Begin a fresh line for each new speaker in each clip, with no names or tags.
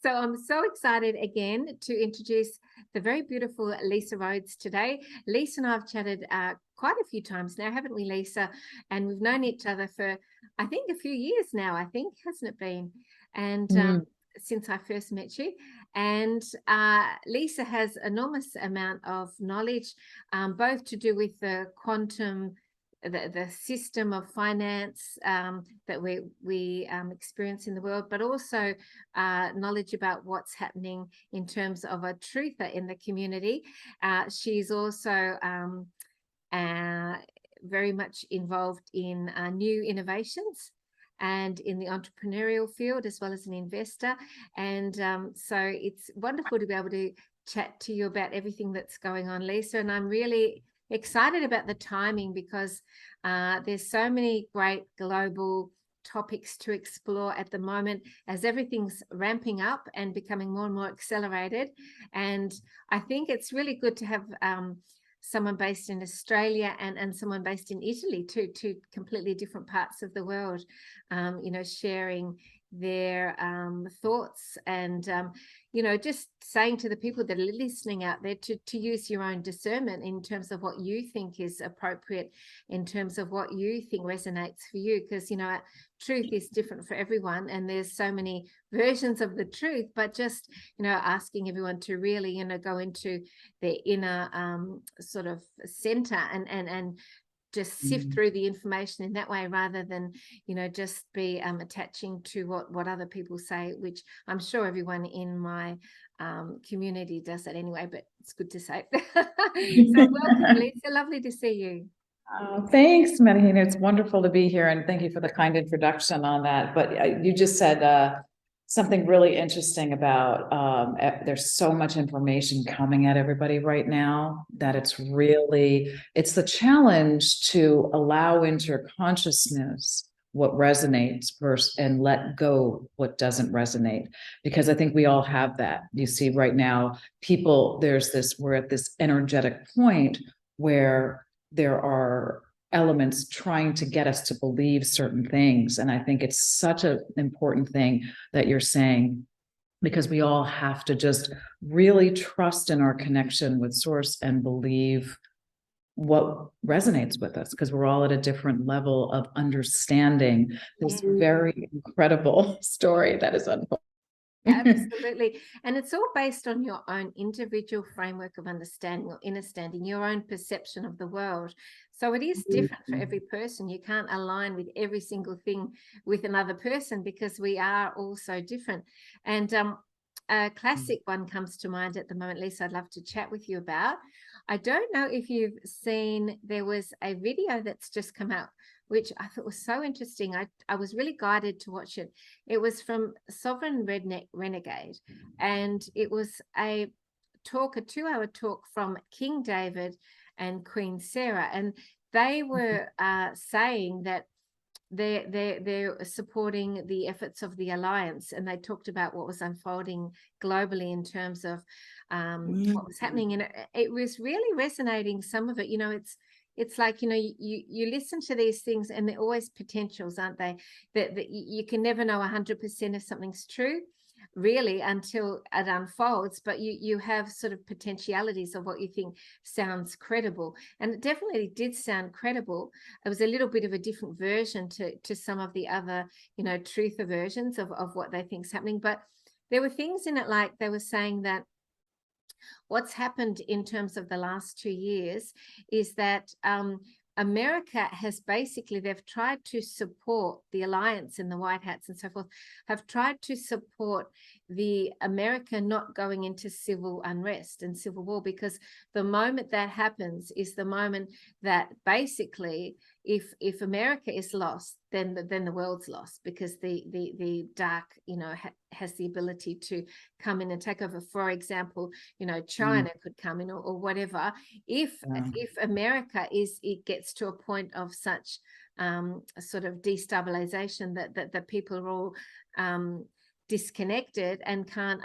So I'm so excited again to introduce the very beautiful Lisa Rhoads today. Lisa and I have chatted quite a few times now, haven't we, Lisa? And we've known each other for, I think, a few years now, hasn't it been? And since I first met you. And Lisa has enormous amount of knowledge, both to do with the quantum, the system of finance that we experience in the world, but also knowledge about what's happening in terms of a truther in the community. She's also very much involved in new innovations and in the entrepreneurial field, as well as an investor. And so it's wonderful to be able to chat to you about everything that's going on, Lisa. And I'm really excited about the timing because there's so many great global topics to explore at the moment as everything's ramping up and becoming more and more accelerated. And I think it's really good to have someone based in Australia and someone based in Italy, two completely different parts of the world, sharing their thoughts and just saying to the people that are listening out there to use your own discernment in terms of what you think is appropriate, in terms of what you think resonates for you, because truth is different for everyone and there's so many versions of the truth, but just asking everyone to really go into their inner sort of center and just sift through the information in that way, rather than just be attaching to what other people say, which I'm sure everyone in my community does that anyway, but it's good to say. So welcome, Lisa, lovely to see you.
Thanks, Marina. It's wonderful to be here, and thank you for the kind introduction on that. But you just said something really interesting about there's so much information coming at everybody right now that it's the challenge to allow into your consciousness what resonates first and let go what doesn't resonate, because I think we all have that. You see right now, we're at this energetic point where there are elements trying to get us to believe certain things. And I think it's such an important thing that you're saying, because we all have to just really trust in our connection with source and believe what resonates with us, because we're all at a different level of understanding this very incredible story that is unfolding.
Absolutely. And it's all based on your own individual framework of understanding or understanding, your own perception of the world. So it is different for every person. You can't align with every single thing with another person because we are all so different. And a classic one comes to mind at the moment, Lisa, I'd love to chat with you about. I don't know if you've seen, there was a video that's just come out, which I thought was so interesting. I was really guided to watch it. It was from Sovereign Redneck Renegade, and it was a 2-hour talk from King David and Queen Sarah, and they were saying that they're supporting the efforts of the alliance, and they talked about what was unfolding globally in terms of what was happening, and it was really resonating. Some of it, it's like, you listen to these things and they're always potentials, aren't they? That you can never know 100% if something's true, really, until it unfolds, but you have sort of potentialities of what you think sounds credible. And it definitely did sound credible. It was a little bit of a different version to some of the other, truther versions of what they think's happening. But there were things in it, like they were saying that what's happened in terms of the last 2 years is that America has basically, they've tried to support the alliance and the white hats and so forth, have tried to support the America not going into civil unrest and civil war, because the moment that happens is the moment that basically if America is lost, then the world's lost, because the dark has the ability to come in and take over. For example, China could come in, or whatever. If America it gets to a point of such sort of destabilization that the people are all disconnected and can't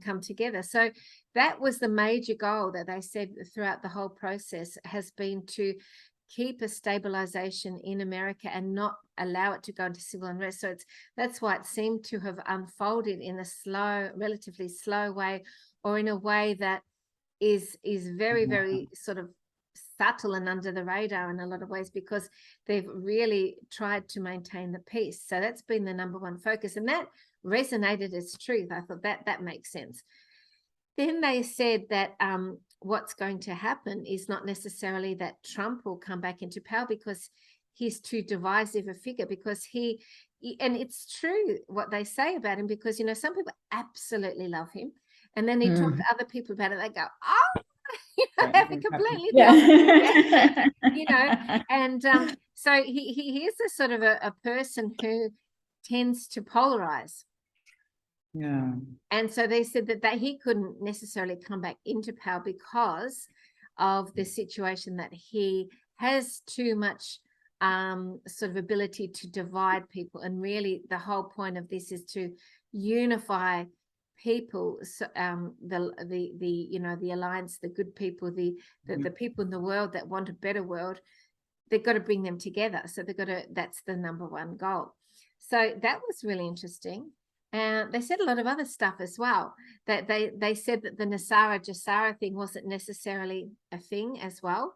come together. So that was the major goal that they said throughout the whole process, has been to keep a stabilization in America and not allow it to go into civil unrest. So that's why it seemed to have unfolded in a relatively slow way, or in a way that is very, very sort of subtle and under the radar in a lot of ways, because they've really tried to maintain the peace. So that's been the number one focus, and that resonated as truth. I thought that makes sense. Then they said that what's going to happen is not necessarily that Trump will come back into power, because he's too divisive a figure, because he and it's true what they say about him, because, you know, some people absolutely love him, and then he talk to other people about it, they go, oh, you know, have a completely reaction, you know. And so he is a sort of a person who tends to polarize.
Yeah.
And so they said that he couldn't necessarily come back into power because of the situation, that he has too much sort of ability to divide people. And really the whole point of this is to unify people, so, the you know, the alliance, the good people, the people in the world that want a better world, they've got to bring them together. So that's the number one goal. So that was really interesting. And they said a lot of other stuff as well, that they said that the Nasara Jasara thing wasn't necessarily a thing as well.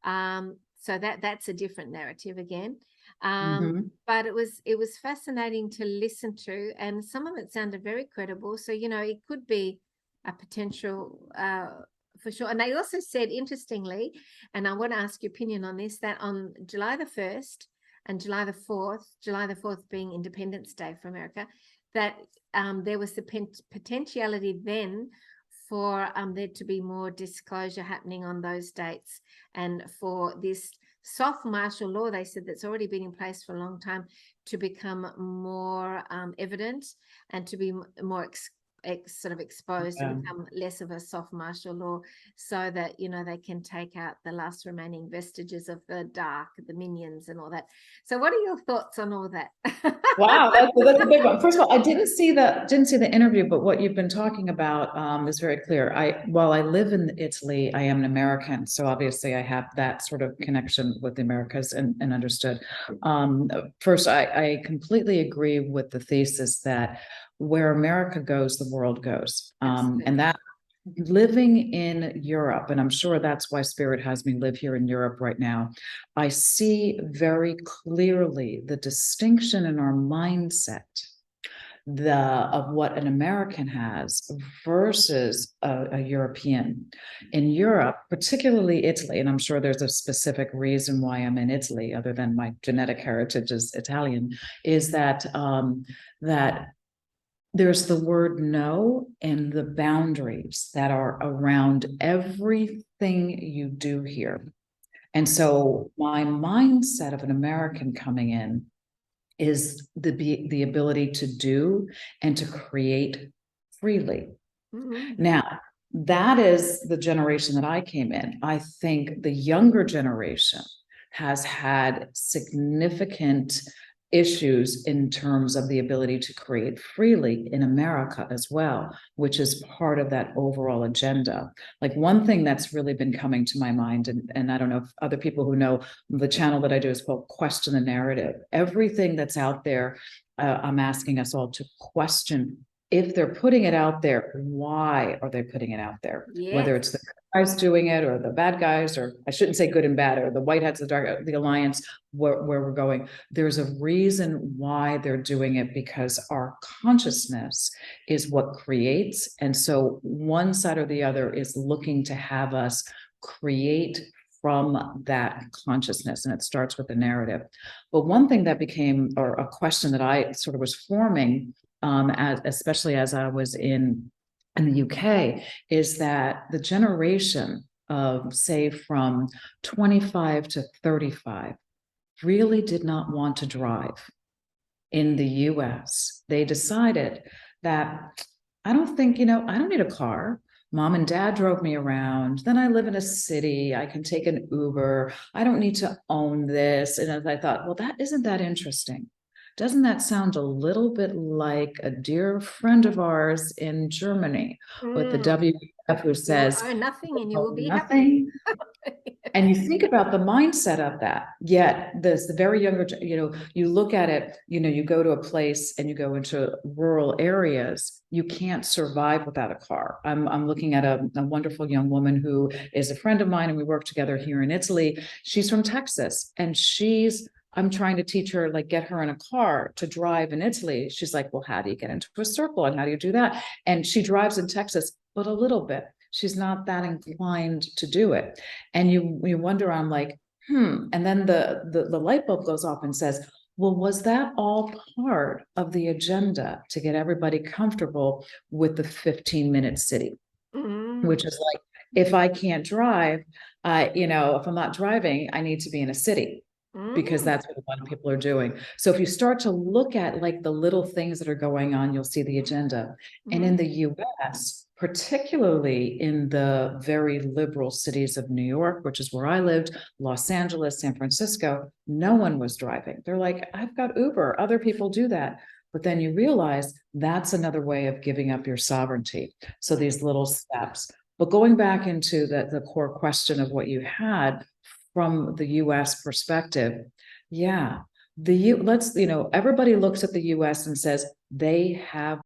So that's a different narrative again. But it was fascinating to listen to, and some of it sounded very credible. So, you know, it could be a potential for sure. And they also said, interestingly, and I want to ask your opinion on this, that on July the 1st and July the 4th being Independence Day for America, that there was the potentiality then for there to be more disclosure happening on those dates, and for this soft martial law, they said, that's already been in place for a long time, to become more evident, and to be more sort of exposed, to become less of a soft martial law, so that, you know, they can take out the last remaining vestiges of the dark, the minions and all that. So what are your thoughts on all that?
Wow, that's a big one. First of all, I didn't see the interview, but what you've been talking about is very clear. While I live in Italy, I am an American, so obviously I have that sort of connection with the Americas and understood. First, I completely agree with the thesis that where America goes, the world goes, and that. Living in Europe, and I'm sure that's why Spirit has me live here in Europe right now, I see very clearly the distinction in our mindset of what an American has versus a European. In Europe, particularly Italy, and I'm sure there's a specific reason why I'm in Italy, other than my genetic heritage is Italian, is that there's the word no and the boundaries that are around everything you do here. And so my mindset of an American coming in is the ability to do and to create freely. Now, that is the generation that I came in. I think the younger generation has had significant issues in terms of the ability to create freely in America as well, which is part of that overall agenda. Like, one thing that's really been coming to my mind, and I don't know if other people who know, the channel that I do is called Question the Narrative. Everything that's out there, I'm asking us all to question. If they're putting it out there, why are they putting it out there? Yes. Whether it's the guys doing it, or the bad guys, or I shouldn't say good and bad, or the white hats, the alliance, where we're going. There's a reason why they're doing it, because our consciousness is what creates. And so one side or the other is looking to have us create from that consciousness, and it starts with the narrative. But one thing that became, or a question that I sort of was forming, especially as I was in the UK, is that the generation of, say, from 25 to 35 really did not want to drive in the US. They decided that, I don't need a car. Mom and dad drove me around. Then I live in a city. I can take an Uber. I don't need to own this. And I thought, well, that isn't that interesting. doesn't that sound a little bit like a dear friend of ours in Germany with the WEF who says,
"You owe nothing and you will be
nothing.
happy."
And you think about the mindset of that, yet there's the very younger, you look at it, you go to a place and you go into rural areas, you can't survive without a car. I'm looking at a wonderful young woman who is a friend of mine, and we work together here in Italy. She's from Texas, and I'm trying to teach her, like, get her in a car to drive in Italy. She's like, well, how do you get into a circle and how do you do that? And she drives in Texas, but a little bit. She's not that inclined to do it. And you wonder, I'm like, and then the light bulb goes off and says, well, was that all part of the agenda to get everybody comfortable with the 15-minute city? Which is like, if I can't drive, if I'm not driving, I need to be in a city, because that's what a lot of people are doing. So if you start to look at, like, the little things that are going on, you'll see the agenda. And in the US, particularly in the very liberal cities of New York, which is where I lived, Los Angeles, San Francisco, no one was driving. They're like, I've got Uber, other people do that. But then you realize that's another way of giving up your sovereignty. So these little steps. But going back into the core question of what you had from the US perspective, everybody looks at the US and says they have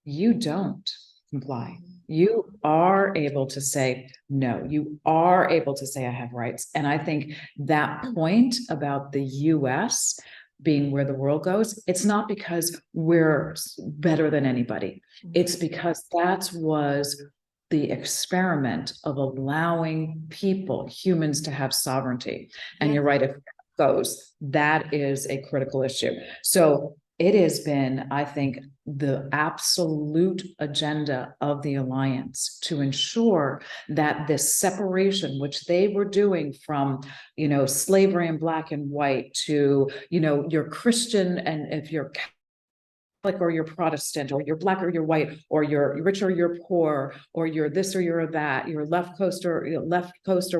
you don't comply. You are able to say no. You are able to say I have rights. And I think that point about the US being where the world goes, it's not because we're better than anybody. It's because that was the experiment of allowing people, humans, to have sovereignty. And you're right, if that goes, that is a critical issue. So it has been, I think, the absolute agenda of the alliance to ensure that this separation, which they were doing from, slavery and black and white to, you're Christian, and if you're Catholic or you're Protestant, or you're black or you're white, or you're rich or you're poor, or you're this or you're that, you're left coast or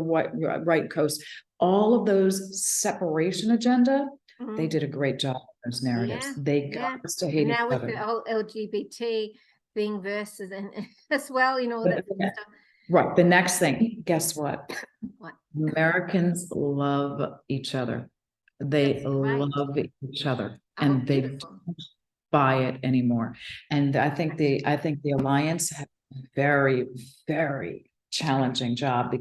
white, right coast, all of those separation agenda, they did a great job with those narratives. They got us to hate each other. Now with
the whole LGBT thing versus, and as well, all that stuff.
Right. The next thing, guess what? What? Americans love each other. They love each other, and they don't buy it anymore. And I think the alliance had a very, very challenging job,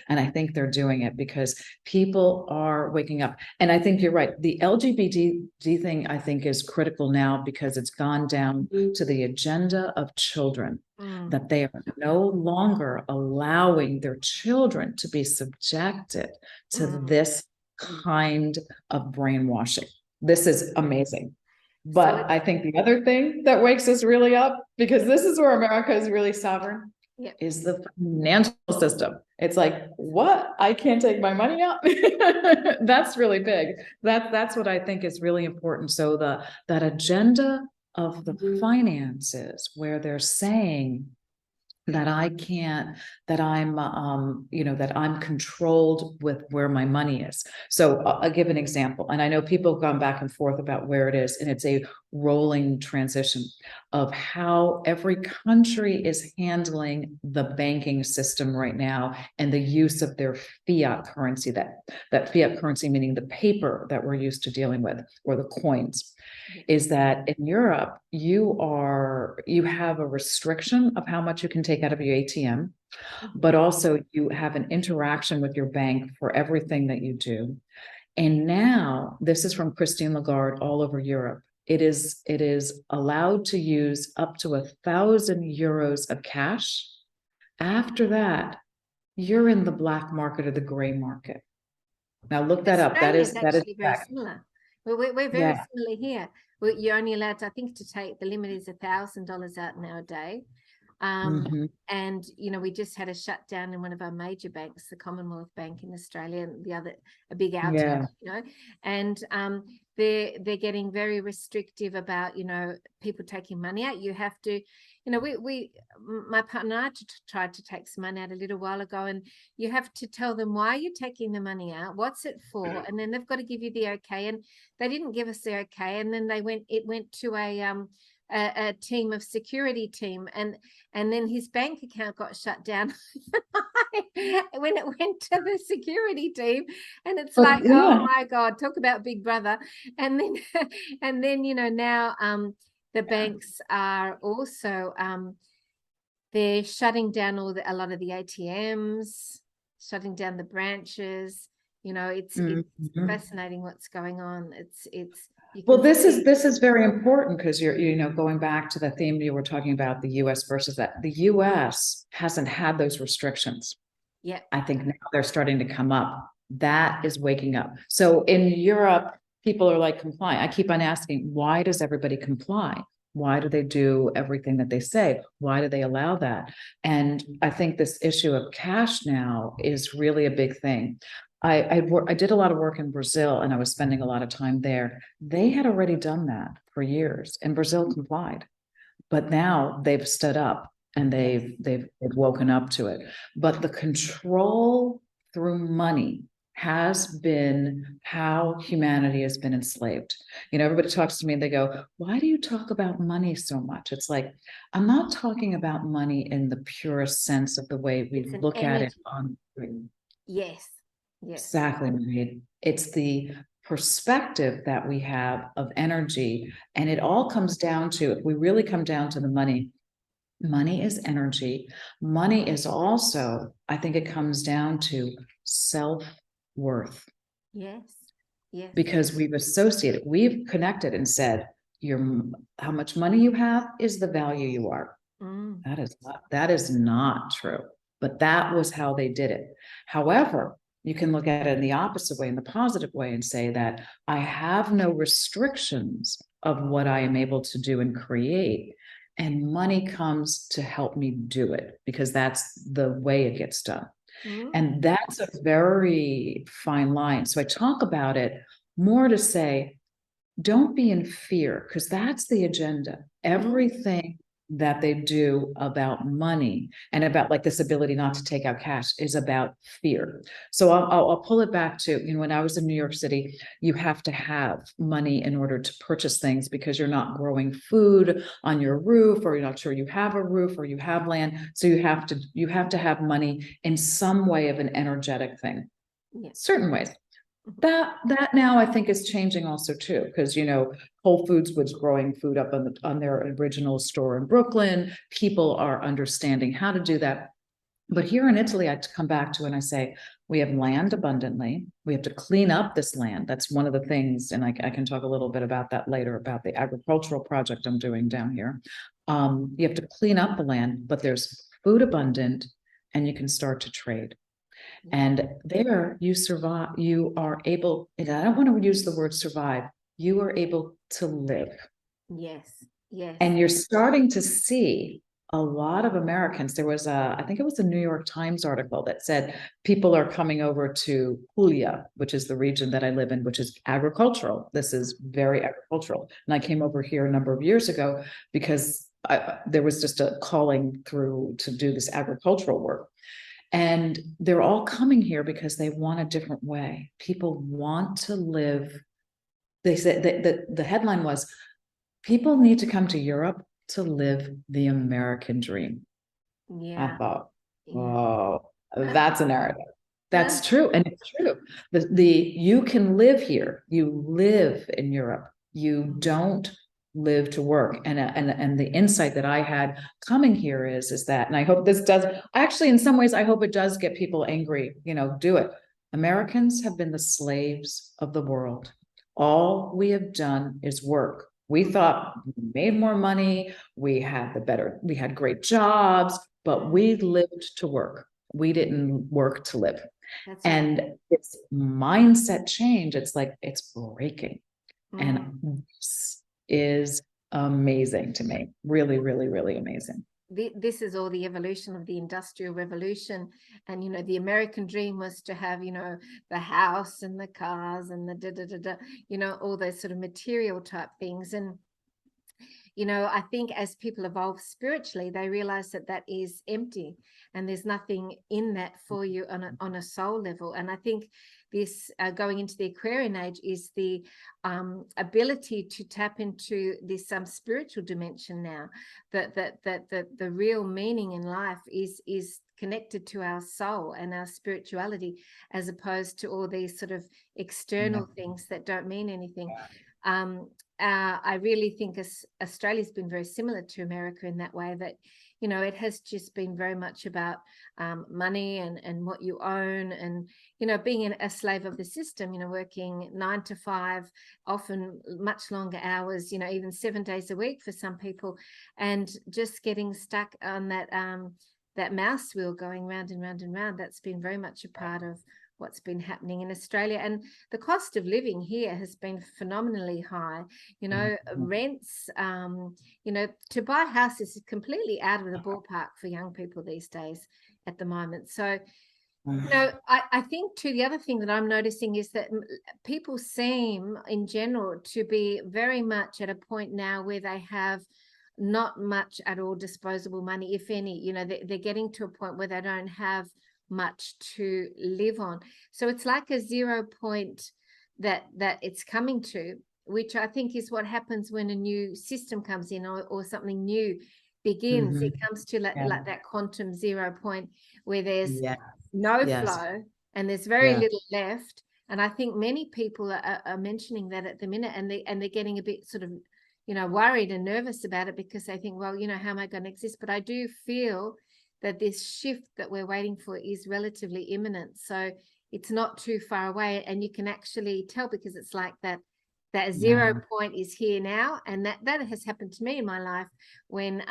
and I think they're doing it because people are waking up. And I think you're right. The LGBT thing, I think, is critical now because it's gone down to the agenda of children, that they are no longer allowing their children to be subjected to this kind of brainwashing. This is amazing. But I think the other thing that wakes us really up, because this is where America is really sovereign, is the financial system. It's like, what? I can't take my money out? That's really big. That's what I think is really important. So that agenda of the finances, where they're saying that I can't, that I'm, that I'm controlled with where my money is. So I'll give an example. And I know people have gone back and forth about where it is, and it's a rolling transition of how every country is handling the banking system right now and the use of their fiat currency, that fiat currency, meaning the paper that we're used to dealing with, or the coins. Is that in Europe, you have a restriction of how much you can take out of your ATM, but also you have an interaction with your bank for everything that you do. And now, this is from Christine Lagarde all over Europe. It is allowed to use up to 1,000 euros of cash. After that, you're in the black market or the gray market. Now look that up. That is
very similar. We're very similar here. You're only allowed to, I think, to take, the limit is $1,000 out nowadays. And we just had a shutdown in one of our major banks, the Commonwealth Bank in Australia, and the other, a big outage, and they're getting very restrictive about, you know, people taking money out. You have to, you know, my partner and I tried to take some money out a little while ago, and you have to tell them why you're taking the money out, what's it for, and then they've got to give you the okay. And they didn't give us the okay, and then it went to a team of security team, and then his bank account got shut down when it went to the security team. And it's like, oh my God, talk about Big Brother. And then and then, you know, now the banks are also they're shutting down a lot of the ATMs, shutting down the branches. You know, it's fascinating what's going on. It's
well, this is very important, because you're, you know, going back to the theme you were talking about, the US versus that. The US hasn't had those restrictions.
Yeah.
I think now they're starting to come up. That is waking up. So in Europe, people are like complying. I keep on asking, why does everybody comply? Why do they do everything that they say? Why do they allow that? And I think this issue of cash now is really a big thing. I did a lot of work in Brazil, and I was spending a lot of time there. They had already done that for years, and Brazil complied, but now they've stood up and they've woken up to it. But the control through money has been how humanity has been enslaved. You know, everybody talks to me and they go, why do you talk about money so much? It's like, I'm not talking about money in the purest sense of the way we look at it on.
Yes.
Exactly, Marie. It's the perspective that we have of energy. And it all comes down to, if we really come down to the money, money is energy. Money is also, I think it comes down to self-worth.
Yes.
Because we've associated, we've connected and said, how much money you have is the value you are. That is not true. But that was how they did it. However, you can look at it in the opposite way, in the positive way, and say that I have no restrictions of what I am able to do and create. And money comes to help me do it, because that's the way it gets done. And that's a very fine line. So I talk about it more to say, don't be in fear, because that's the agenda. Everything that they do about money and about like this ability not to take out cash is about fear. So I'll pull it back to, you know, when I was in New York City, you have to have money in order to purchase things, because you're not growing food on your roof, or you're not sure you have a roof, or you have land. So you have to have money in some way of an energetic thing. Certain ways. That now I think is changing also too, because, you know, Whole Foods was growing food up on their original store in Brooklyn. People are understanding how to do that. But here in Italy, I come back to and I say, we have land abundantly. We have to clean up this land. That's one of the things, and I can talk a little bit about that later, about the agricultural project I'm doing down here. You have to clean up the land, but there's food abundant, and you can start to trade. And there you survive, you are able, and I don't want to use the word survive, you are able to live.
Yes.
And you're starting to see a lot of Americans. There was I think it was a New York Times article that said people are coming over to Puglia, which is the region that I live in, which is agricultural. This is very agricultural. And I came over here a number of years ago because there was just a calling through to do this agricultural work. And they're all coming here because they want a different way. People want to live. They said that the headline was, people need to come to Europe to live the American dream.
Yeah.
I thought, oh, that's a narrative. That's true. And it's true. You can live here. You live in Europe. You don't live to work. And the insight that I had coming here is that, and I hope this does, actually, in some ways, I hope it does get people angry, you know, do it. Americans have been the slaves of the world. All we have done is work. We thought we made more money. We had great jobs, but we lived to work. We didn't work to live. And it's mindset change. It's like, it's breaking. And this is amazing to me. Really, really, really amazing.
this is all the evolution of the Industrial Revolution. And, you know, the American dream was to have, you know, the house and the cars and the you know, all those sort of material type things. And, you know, I think as people evolve spiritually, they realize that that is empty and there's nothing in that for you on a soul level. And I think this going into the Aquarian age is the ability to tap into this spiritual dimension now, that the real meaning in life is connected to our soul and our spirituality, as opposed to all these sort of external things that don't mean anything. I really think Australia's been very similar to America in that way, that, you know, it has just been very much about money and what you own, and, you know, being a slave of the system, you know, working 9 to 5, often much longer hours, you know, even 7 days a week for some people, and just getting stuck on that mouse wheel going round and round and round. That's been very much a part of what's been happening in Australia. And the cost of living here has been phenomenally high. You know, rents, you know, to buy houses is completely out of the ballpark for young people these days at the moment. So, you know, I think too, the other thing that I'm noticing is that people seem in general to be very much at a point now where they have not much at all disposable money, if any. You know, they're getting to a point where they don't have much to live on. So it's like a 0 point that it's coming to, which I think is what happens when a new system comes in, or something new begins. It comes to like that quantum 0 point where there's no flow and there's very little left. And I think many people are mentioning that at the minute, and they're getting a bit sort of, you know, worried and nervous about it, because they think, well, you know, how am I going to exist? But I do feel that this shift that we're waiting for is relatively imminent. So it's not too far away, and you can actually tell, because it's like that 0 point is here now. And that has happened to me in my life when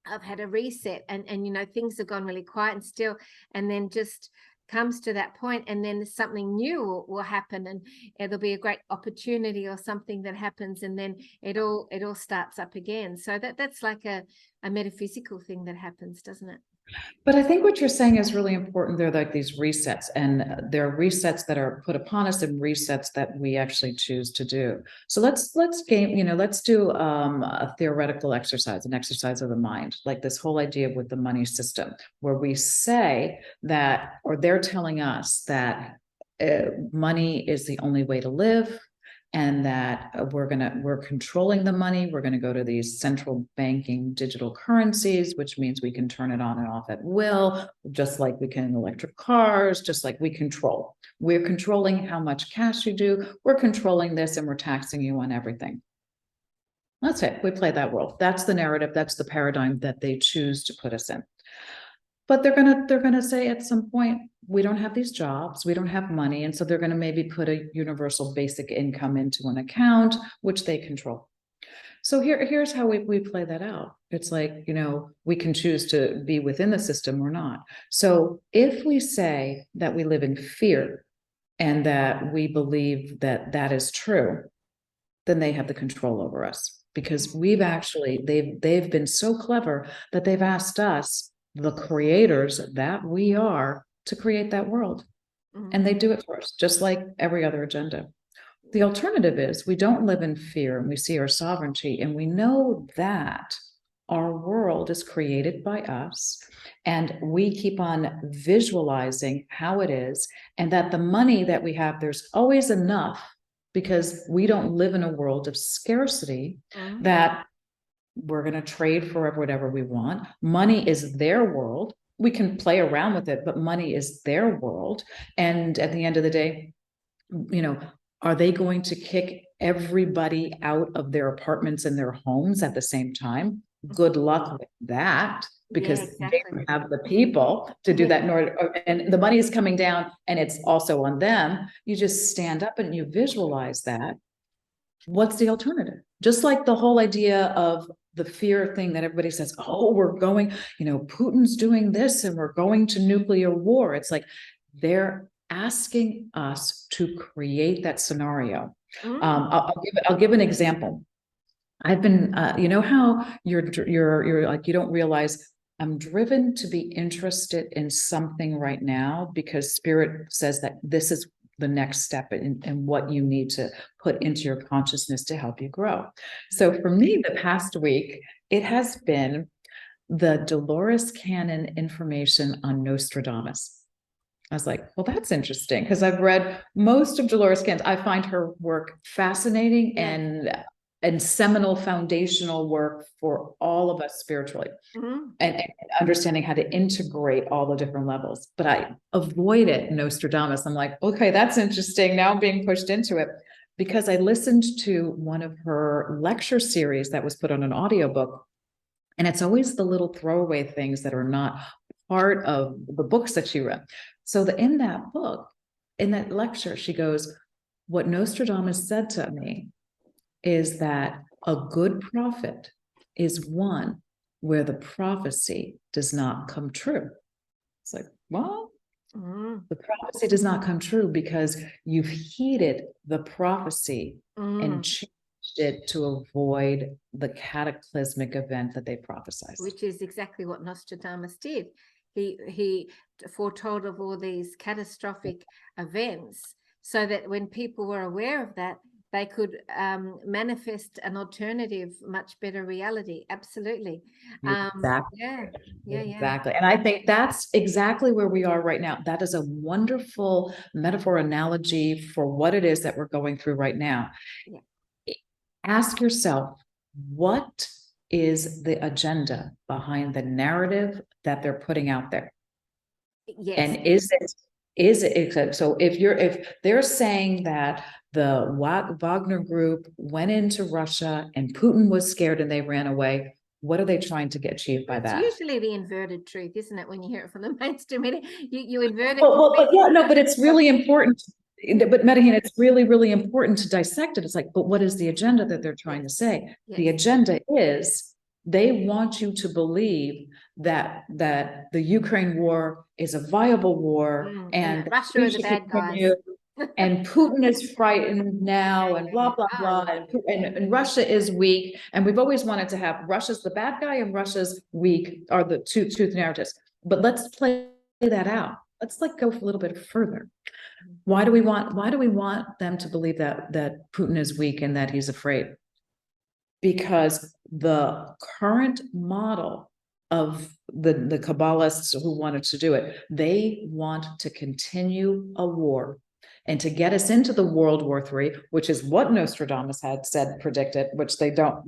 I've had a reset, and you know, things have gone really quiet and still, and then just comes to that point, and then something new will happen, and there'll be a great opportunity or something that happens, and then it all starts up again. So that's like a metaphysical thing that happens, doesn't it?
But I think what you're saying is really important. They're like these resets, and there are resets that are put upon us and resets that we actually choose to do. So let's do a theoretical exercise, an exercise of the mind, like this whole idea with the money system, where we say that, or they're telling us that money is the only way to live, and that we're controlling the money. We're going to go to these central banking digital currencies, which means we can turn it on and off at will, just like we can in electric cars, just like we control. We're controlling how much cash you do. We're controlling this, and we're taxing you on everything. That's it. We play that world. That's the narrative. That's the paradigm that they choose to put us in. But they're gonna say at some point, we don't have these jobs, we don't have money, and so they're gonna maybe put a universal basic income into an account, which they control. So here's how we play that out. It's like, you know, we can choose to be within the system or not. So if we say that we live in fear and that we believe that that is true, then they have the control over us, because they've been so clever that they've asked us, the creators that we are, to create that world. And they do it for us, just like every other agenda. The alternative is we don't live in fear, and we see our sovereignty, and we know that our world is created by us, and we keep on visualizing how it is, and that the money that we have, there's always enough, because we don't live in a world of scarcity, that we're going to trade for whatever we want. Money is their world. We can play around with it, but money is their world. And at the end of the day, you know, are they going to kick everybody out of their apartments and their homes at the same time? Good luck with that, because they don't have the people to do that, and the money is coming down and it's also on them. You just stand up and you visualize that. What's the alternative? Just like the whole idea of the fear thing that everybody says, oh, we're going, you know, Putin's doing this and we're going to nuclear war. It's like they're asking us to create that scenario. I'll give an example. I've been, you know how you're like, you don't realize I'm driven to be interested in something right now because spirit says that this is the next step in what you need to put into your consciousness to help you grow. So for me, the past week, it has been the Dolores Cannon information on Nostradamus. I was like, well, that's interesting because I've read most of Dolores Cannon. I find her work fascinating and seminal foundational work for all of us spiritually. And understanding how to integrate all the different levels. But I avoided Nostradamus. I'm like, okay, that's interesting. Now I'm being pushed into it because I listened to one of her lecture series that was put on an audiobook. And it's always the little throwaway things that are not part of the books that she read. So in that book, in that lecture, she goes, what Nostradamus said to me is that a good prophet is one where the prophecy does not come true. It's like, well, the prophecy does not come true because you've heeded the prophecy and changed it to avoid the cataclysmic event that they prophesied.
Which is exactly what Nostradamus did. He foretold of all these catastrophic events so that when people were aware of that, they could manifest an alternative, much better reality. Absolutely.
Exactly.
Yeah.
Exactly. And I think that's exactly where we are right now. That is a wonderful metaphor analogy for what it is that we're going through right now. Yeah. Ask yourself, what is the agenda behind the narrative that they're putting out there?
Yes.
And is it so if they're saying that the Wagner group went into Russia and Putin was scared and they ran away, what are they trying to get achieved by that?
It's usually the inverted truth, isn't it? When you hear it from the mainstream media, you invert it.
But it's really important. But Medahina, it's really, really important to dissect it. It's like, but what is the agenda that they're trying to say? The agenda is they want you to believe that the Ukraine war is a viable war and
Russia are the bad guys.
And Putin is frightened now and blah, blah, blah. And Russia is weak. And we've always wanted to have Russia's the bad guy and Russia's weak are the two narratives. But let's play that out. Let's go a little bit further. Why do we want them to believe that Putin is weak and that he's afraid? Because the current model of the Kabbalists who wanted to do it, they want to continue a war and to get us into the World War III, which is what Nostradamus had said, predicted, which they don't,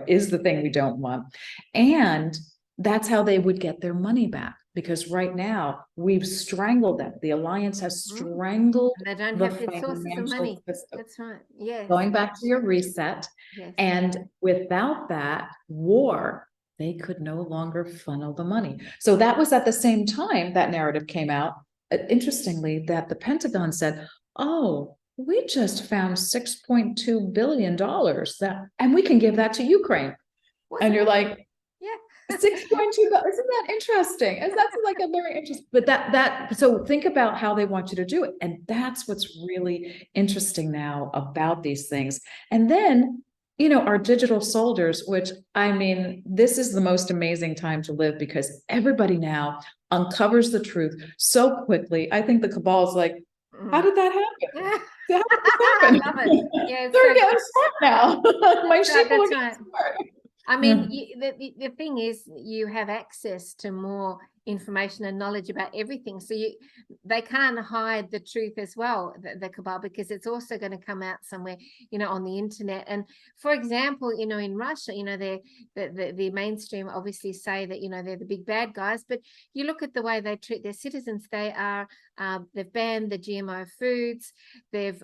is the thing we don't want. And that's how they would get their money back. Because right now we've strangled them. The alliance has strangled
and they don't have good sources of money. That's right. Yes.
Going back to your reset. Yes. And without that war, they could no longer funnel the money. So that was at the same time that narrative came out. Interestingly, that the Pentagon said, oh, we just found $6.2 billion and we can give that to Ukraine. And you're like, 6.2, isn't that interesting? That's like a very interesting, but so think about how they want you to do it. And that's what's really interesting now about these things. And then, our digital soldiers, which I mean, this is the most amazing time to live because everybody now uncovers the truth so quickly. I think the cabal is like, how did that happen? How did that happen?
I love it. Yeah,
they're getting smart now. My sheep are getting smart.
I mean, the thing is, you have access to more information and knowledge about everything. So they can't hide the truth as well, the cabal, because it's also going to come out somewhere, on the internet. And for example, in Russia, the mainstream obviously say that, they're the big bad guys, but you look at the way they treat their citizens. They've banned the GMO foods. They've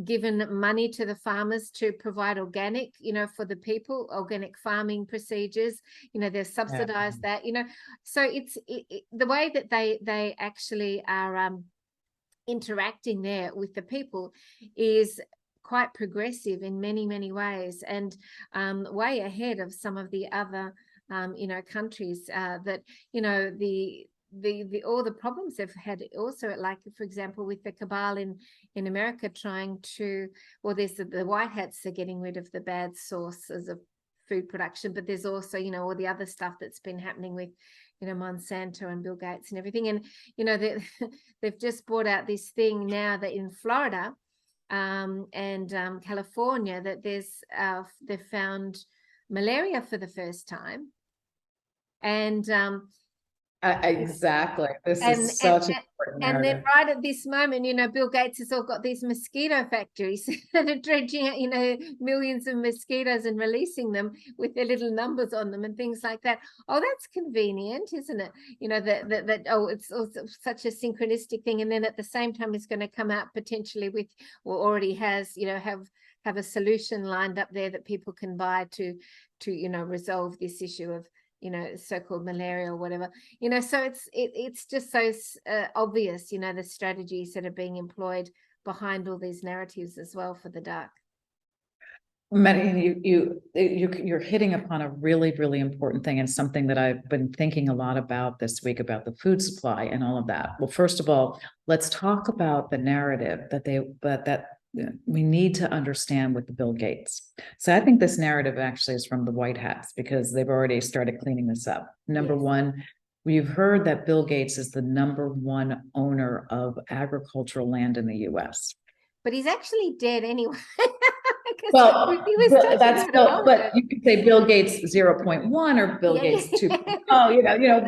given money to the farmers to provide organic, for the people, organic farming procedures, they've subsidized that, so it's the way that they actually are interacting there with the people is quite progressive in many, many ways, and way ahead of some of the other countries that all the problems they've had also, like for example with the cabal in America trying to, well, there's the white hats are getting rid of the bad sources of food production, but there's also, you know, all the other stuff that's been happening with, you know, Monsanto and Bill Gates and everything. And you know, they've just brought out this thing now that in Florida and California, that they've found malaria for the first time. And
exactly. This is such an important narrative.
And then right at this moment, you know, Bill Gates has all got these mosquito factories that are dredging out, you know, millions of mosquitoes and releasing them with their little numbers on them and things like that. Oh, that's convenient, isn't it? You know, that oh, it's also such a synchronistic thing. And then at the same time, it's going to come out potentially with, or already has, you know, have a solution lined up there that people can buy to you know, resolve this issue of, you know, so-called malaria or whatever, you know. So it's just so obvious, you know, the strategies that are being employed behind all these narratives as well for the dark.
Maddie, you're hitting upon a really, really important thing, and something that I've been thinking a lot about this week, about the food supply and all of that. Well, first of all, let's talk about the narrative that we need to understand with the Bill Gates. So I think this narrative actually is from the white hats, because they've already started cleaning this up. Number one, we've heard that Bill Gates is the #1 owner of agricultural land in the US.
But he's actually dead anyway.
Well, that's Bill, but you could say Bill Gates 0.1 or Bill Gates 2. Oh, you know,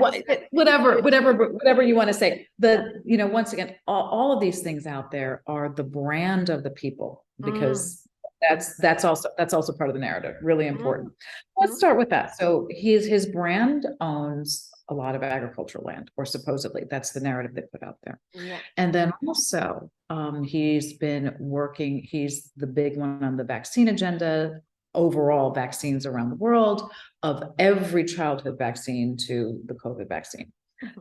whatever you want to say. You know, once again, all of these things out there are the brand of the people, because that's also part of the narrative. Really important. Let's start with that. So his brand owns a lot of agricultural land, or supposedly. That's the narrative they put out there.
Yeah.
And then also, he's been working, he's the big one on the vaccine agenda, overall vaccines around the world, of every childhood vaccine to the COVID vaccine.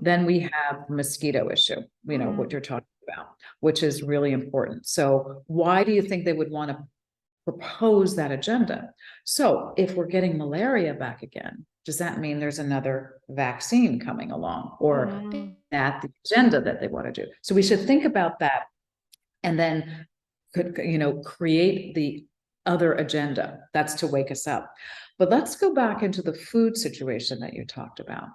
Then we have the mosquito issue, you know, what you're talking about, which is really important. So why do you think they would want to propose that agenda? So if we're getting malaria back again, does that mean there's another vaccine coming along, or that the agenda that they want to do? So we should think about that, and then could, you know, create the other agenda. That's to wake us up. But let's go back into the food situation that you talked about.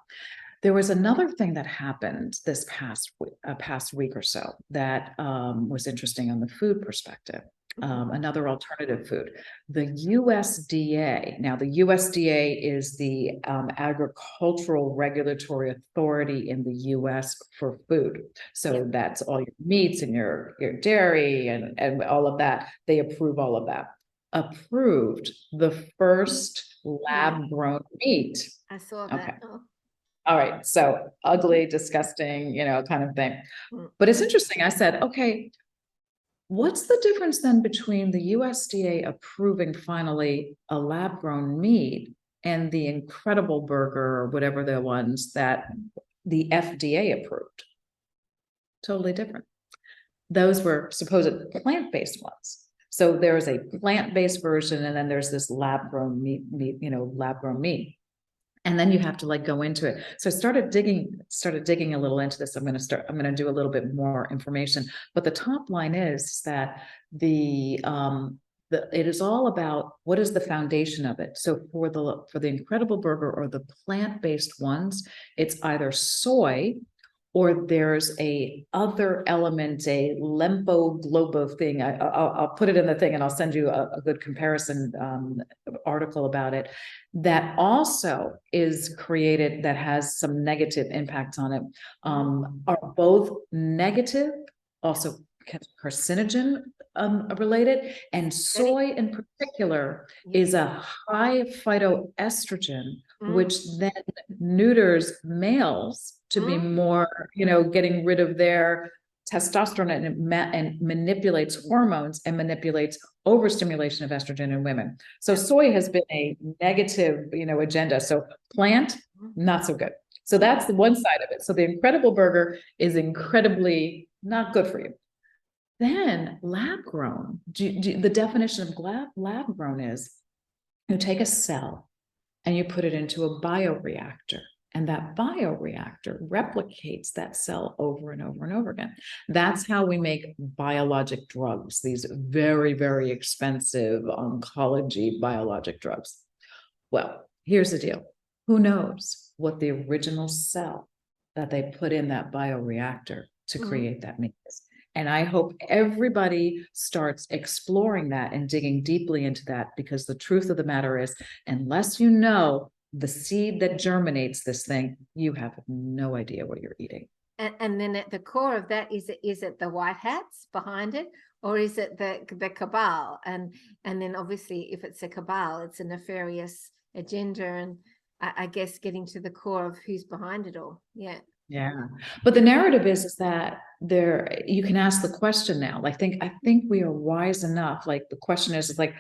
There was another thing that happened this past week or so that was interesting on the food perspective. Another alternative food, the USDA. Now, the USDA is the agricultural regulatory authority in the US for food. So that's all your meats and your dairy and all of that. They approve all of that. Approved the first lab-grown meat.
I saw that.
Okay. All right. So ugly, disgusting, you know, kind of thing. But it's interesting. I said, okay, what's the difference then between the USDA approving finally a lab-grown meat and the incredible burger, or whatever the ones that the FDA approved? Totally different. Those were supposed plant-based ones. So there's a plant-based version, and then there's this lab-grown meat, you know, lab-grown meat. And then you have to like go into it. So I started digging a little into this. I'm going to do a little bit more information, but the top line is that it is all about what is the foundation of it. So for the incredible burger or the plant-based ones, it's either soy, or there's a other element, a lempo globo thing. I'll put it in the thing, and I'll send you a good comparison article about it, that also is created, that has some negative impacts on it, are both negative, also carcinogen related, and soy in particular is a high phytoestrogen, which then neuters males to be more, you know, getting rid of their testosterone, and manipulates hormones and manipulates overstimulation of estrogen in women. So soy has been a negative, you know, agenda. So plant, not so good. So that's the one side of it. So the incredible burger is incredibly not good for you. Then lab grown, the definition of lab grown is you take a cell and you put it into a bioreactor, And that bioreactor replicates that cell over and over and over again. That's how we make biologic drugs, these very, very expensive oncology biologic drugs. Well, here's the deal. Who knows what the original cell that they put in that bioreactor to create that meat is? And I hope everybody starts exploring that and digging deeply into that, because the truth of the matter is, unless you know the seed that germinates this thing, you have no idea what you're eating.
And then at the core of that, is it the white hats behind it, or is it the cabal? And then obviously, if it's a cabal, it's a nefarious agenda, and I guess getting to the core of who's behind it all. Yeah.
But the narrative is that there, you can ask the question now. I think we are wise enough. Like, the question is like,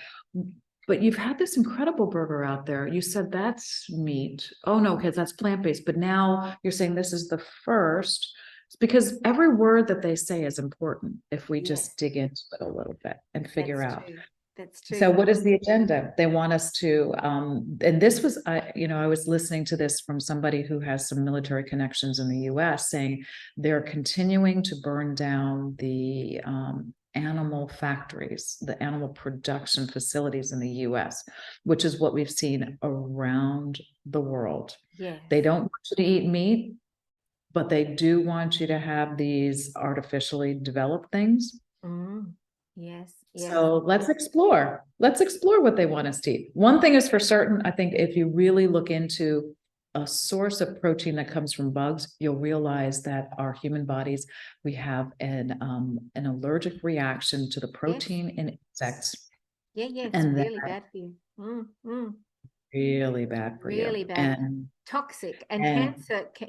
but you've had this incredible burger out there. You said that's meat. Oh no, because that's plant-based. But now you're saying this is the first. It's because every word that they say is important if we just dig into it a little bit and figure out.
That's true.
So what is the agenda? They want us to, and this was, I was listening to this from somebody who has some military connections in the US, saying they're continuing to burn down the animal factories, the animal production facilities in the US, which is what we've seen around the world. They don't want you to eat meat, but they do want you to have these artificially developed things.
Yes.
So let's explore what they want us to eat. One thing is for certain, I think if you really look into a source of protein that comes from bugs, you'll realize that our human bodies, we have an allergic reaction to the protein in insects.
It's
and
really bad for you.
Really bad for you.
Really bad. And toxic and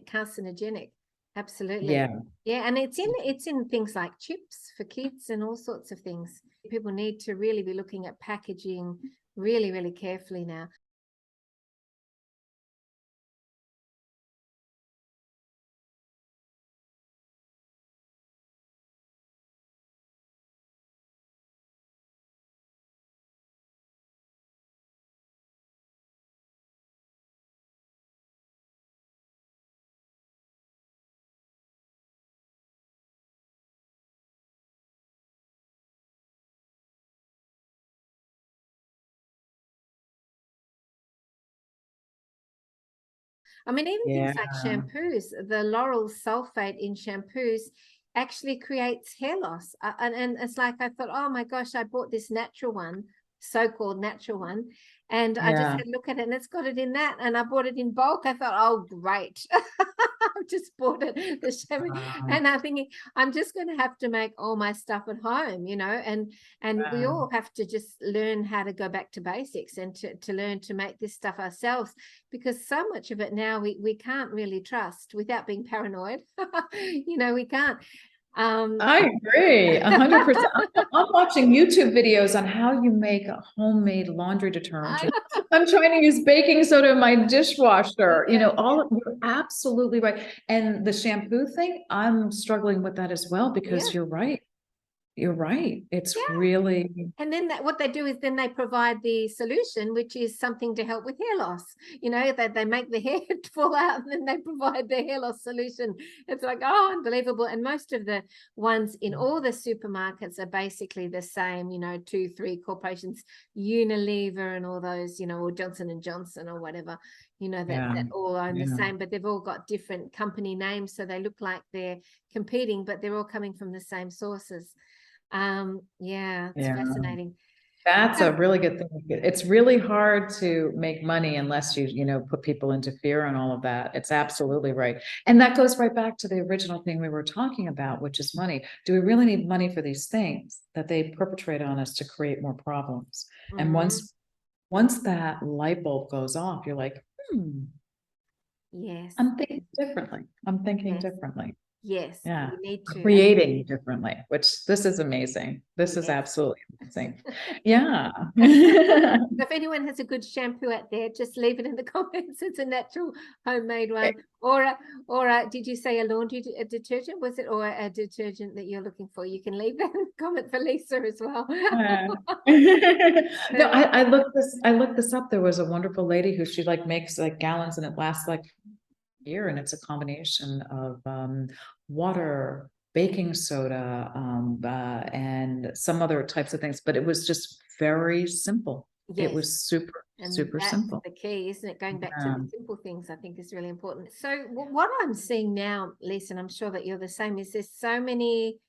carcinogenic. Absolutely. And it's in things like chips for kids and all sorts of things. People need to really be looking at packaging really, really carefully now. I mean, even things like shampoos, the lauryl sulfate in shampoos actually creates hair loss. And it's like, I thought, oh my gosh, I bought this natural one, so-called natural one. And I just had a look at it and it's got it in that. And I bought it in bulk. I thought, oh, great. I've just bought it. The shampoo. And I'm thinking, I'm just going to have to make all my stuff at home, and we all have to just learn how to go back to basics and to learn to make this stuff ourselves, because so much of it now we can't really trust without being paranoid. We can't.
I agree 100%. I'm watching YouTube videos on how you make a homemade laundry detergent. I'm trying to use baking soda in my dishwasher. You're absolutely right. And the shampoo thing, I'm struggling with that as well, because you're right. You're right. It's really.
And then what they do is then they provide the solution, which is something to help with hair loss. That they make the hair fall out and then they provide the hair loss solution. It's like, oh, unbelievable. And most of the ones in all the supermarkets are basically the same, 2-3 corporations, Unilever and all those, or Johnson & Johnson or whatever, that all own the same, but they've all got different company names. So they look like they're competing, but they're all coming from the same sources. It's fascinating.
That's a really good thing. It's really hard to make money unless you put people into fear and all of that. It's absolutely right. And that goes right back to the original thing we were talking about, which is money. Do we really need money for these things that they perpetrate on us to create more problems? And once that light bulb goes off, you're like,
yes,
I'm thinking differently. I'm thinking differently.
Yes.
Yeah.
We need to
creating differently, which this is amazing. This is absolutely amazing. Yeah.
If anyone has a good shampoo out there, just leave it in the comments. It's a natural homemade one. Or did you say a laundry detergent? Was it, or a detergent that you're looking for? You can leave that in the comment for Lisa as well.
No, I looked this up. There was a wonderful lady who she makes gallons and it lasts here, and it's a combination of water, baking soda, and some other types of things, but it was just very simple. It
Yes.
was super,
And
super
that's
simple.
the key, isn't it? Going back to
Yeah.
the simple things, I think is really important. So what I'm seeing now, Lisa, and I'm sure that you're the same, is there's so many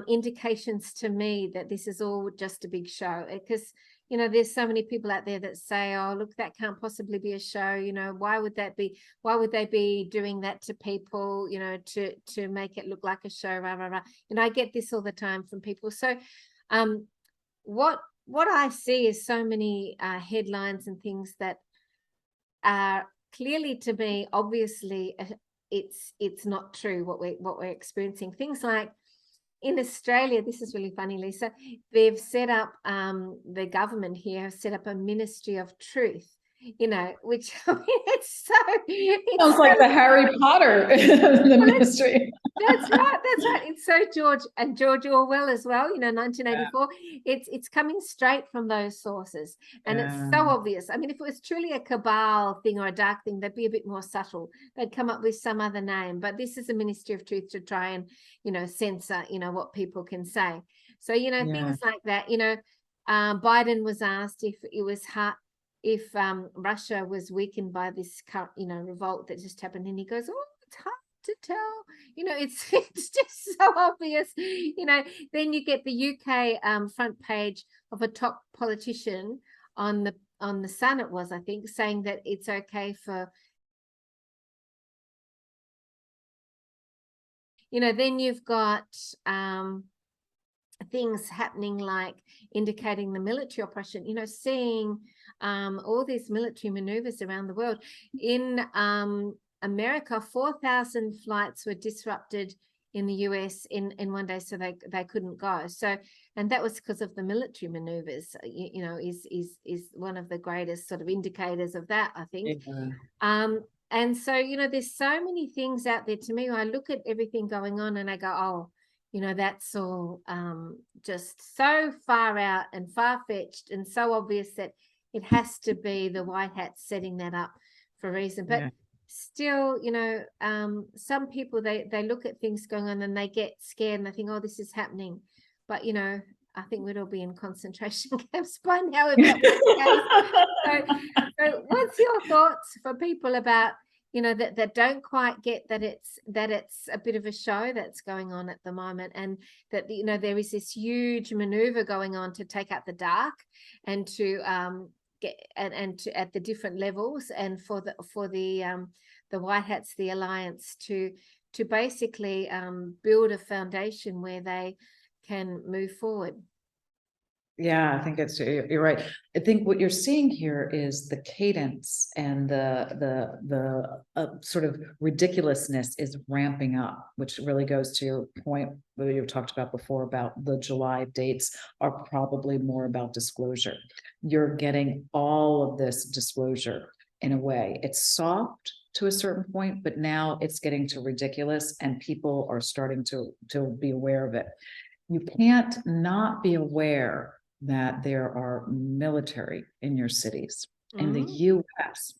indications to me that this is all just a big show. Because, you know, there's so many people out there that say, oh, look, that can't possibly be a show. You know, why would that be? Why would they be doing that to people, you know, to make it look like a show, rah, rah, rah. And I get this all the time from people. So what I see is so many headlines and things that are clearly, to me, obviously it's not true what we're experiencing. Things like in Australia, this is really funny, Lisa, they've set up, the government here has set up a Ministry of Truth, you know, which, I mean, it's
Sounds like the Harry Potter, the ministry.
That's right. That's right. It's so George Orwell as well, you know, 1984. Yeah. It's coming straight from those sources. And it's so obvious. I mean, if it was truly a cabal thing or a dark thing, they'd be a bit more subtle. They'd come up with some other name. But this is a Ministry of Truth to try and, you know, censor, you know, what people can say. So, you know, things like that. You know, Biden was asked if it was hard, if Russia was weakened by this, you know, revolt that just happened. And he goes, oh, it's hard to tell, you know, it's just so obvious, you know. Then you get the UK front page of a top politician on the Sun, it was, I think, saying that it's okay for, you know. Then you've got things happening like indicating the military operation, you know, seeing all these military maneuvers around the world. In America, 4,000 flights were disrupted in the US in one day, so they couldn't go. So, and that was because of the military maneuvers, you know, is one of the greatest sort of indicators of that, I think. And so, you know, there's so many things out there. To me, I look at everything going on and I go, oh, you know, that's all just so far out and far-fetched and so obvious that it has to be the white hats setting that up for a reason. But still, you know, some people, they look at things going on and they get scared and they think, oh, this is happening. But, you know, I think we'd all be in concentration camps by now if that was the case. So what's your thoughts for people about, you know, that don't quite get that it's a bit of a show that's going on at the moment, and that, you know, there is this huge maneuver going on to take out the dark and to get and to at the different levels, and for the white hats, the alliance, to basically build a foundation where they can move forward.
Yeah, I think you're right. I think what you're seeing here is the cadence and the sort of ridiculousness is ramping up, which really goes to your point that you talked about before about the July dates are probably more about disclosure. You're getting all of this disclosure in a way. It's soft to a certain point, but now it's getting to ridiculous and people are starting to be aware of it. You can't not be aware that there are military in your cities. In the US,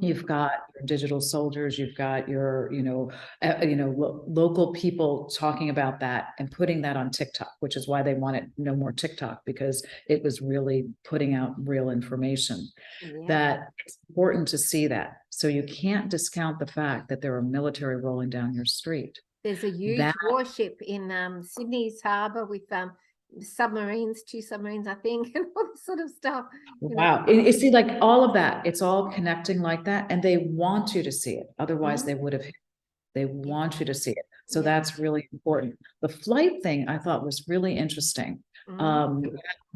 you've got your digital soldiers, you've got your, local people talking about that and putting that on TikTok, which is why they wanted no more TikTok, because it was really putting out real information. That it's important to see that. So you can't discount the fact that there are military rolling down your street.
There's a huge warship in Sydney's harbour with submarines, 2 submarines, I think, and all this sort of stuff.
Wow. You see, like all of that, it's all connecting like that, and they want you to see it. Otherwise, they would have. They want you to see it. So that's really important. The flight thing I thought was really interesting.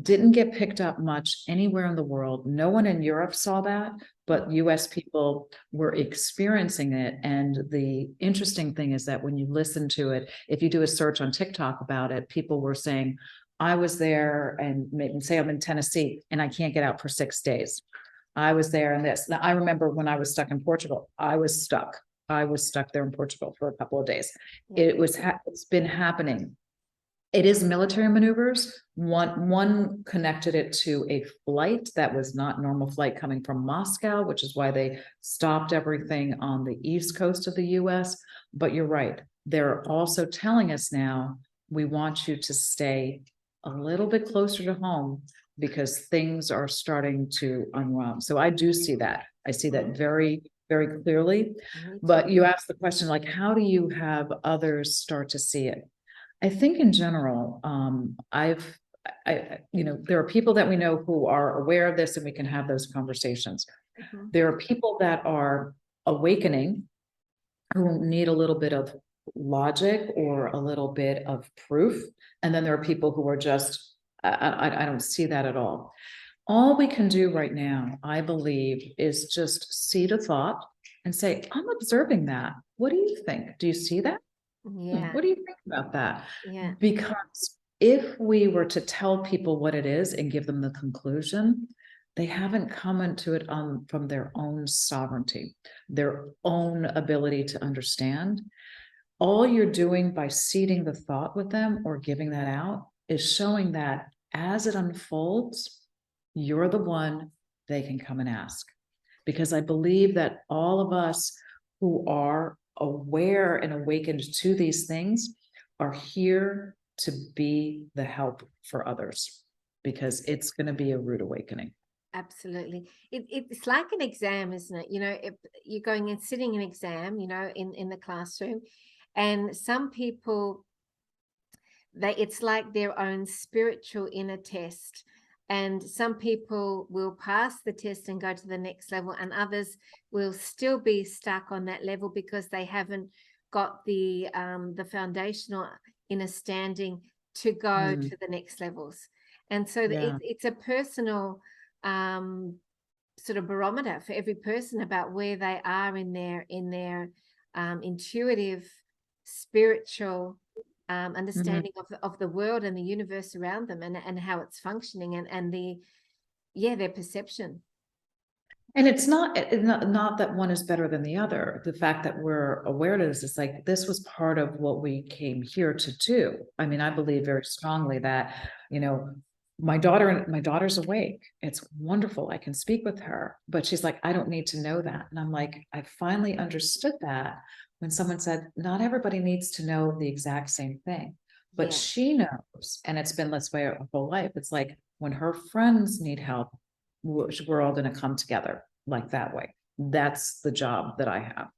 Didn't get picked up much anywhere in the world. No one in Europe saw that, but US people were experiencing it. And the interesting thing is that when you listen to it, if you do a search on TikTok about it, people were saying, I was there, and maybe say I'm in Tennessee and I can't get out for 6 days. I was there and this. Now, I remember when I was stuck in Portugal, I was stuck there in Portugal for a couple of days. It's been happening It is military maneuvers. One connected it to a flight that was not normal flight coming from Moscow, which is why they stopped everything on the east coast of the US. But you're right. They're also telling us now, we want you to stay a little bit closer to home because things are starting to unravel. So I do see that. I see that very, very clearly. But you asked the question, like, how do you have others start to see it? I think in general, there are people that we know who are aware of this and we can have those conversations. There are people that are awakening who need a little bit of logic or a little bit of proof. And then there are people who are just, I don't see that at all. All we can do right now, I believe, is just seed a thought and say, I'm observing that. What do you think? Do you see that?
Yeah.
What do you think about that?
Yeah.
Because if we were to tell people what it is and give them the conclusion, they haven't come into it from their own sovereignty, their own ability to understand. All you're doing by seeding the thought with them or giving that out is showing that as it unfolds, you're the one they can come and ask. Because I believe that all of us who are aware and awakened to these things are here to be the help for others, because it's going to be a rude awakening.
Absolutely. It's like an exam, isn't it? If you're going and sitting an exam, in the classroom, and some people, it's like their own spiritual inner test. And some people will pass the test and go to the next level, and others will still be stuck on that level because they haven't got the foundational inner standing to go to the next levels. And so it's a personal sort of barometer for every person about where they are in their intuitive, spiritual understanding of the world and the universe around them, and how it's functioning, and their perception.
And it's not that one is better than the other. The fact that we're aware of this is like, this was part of what we came here to do. I mean, I believe very strongly that, my daughter's awake. It's wonderful. I can speak with her, but she's like, I don't need to know that. And I'm like, I finally understood that when someone said, not everybody needs to know the exact same thing, but she knows. And it's been this way her whole life. It's like, when her friends need help, we're all going to come together like that way. That's the job that I have.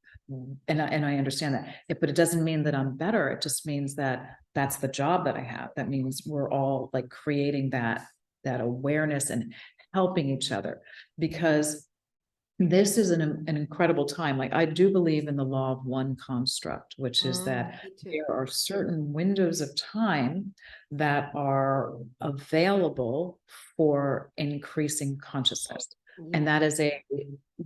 And I understand that, but it doesn't mean that I'm better. It just means that that's the job that I have. That means we're all like creating that awareness and helping each other, because this is an incredible time. Like, I do believe in the law of one construct, which is that there are certain windows of time that are available for increasing consciousness. And that is a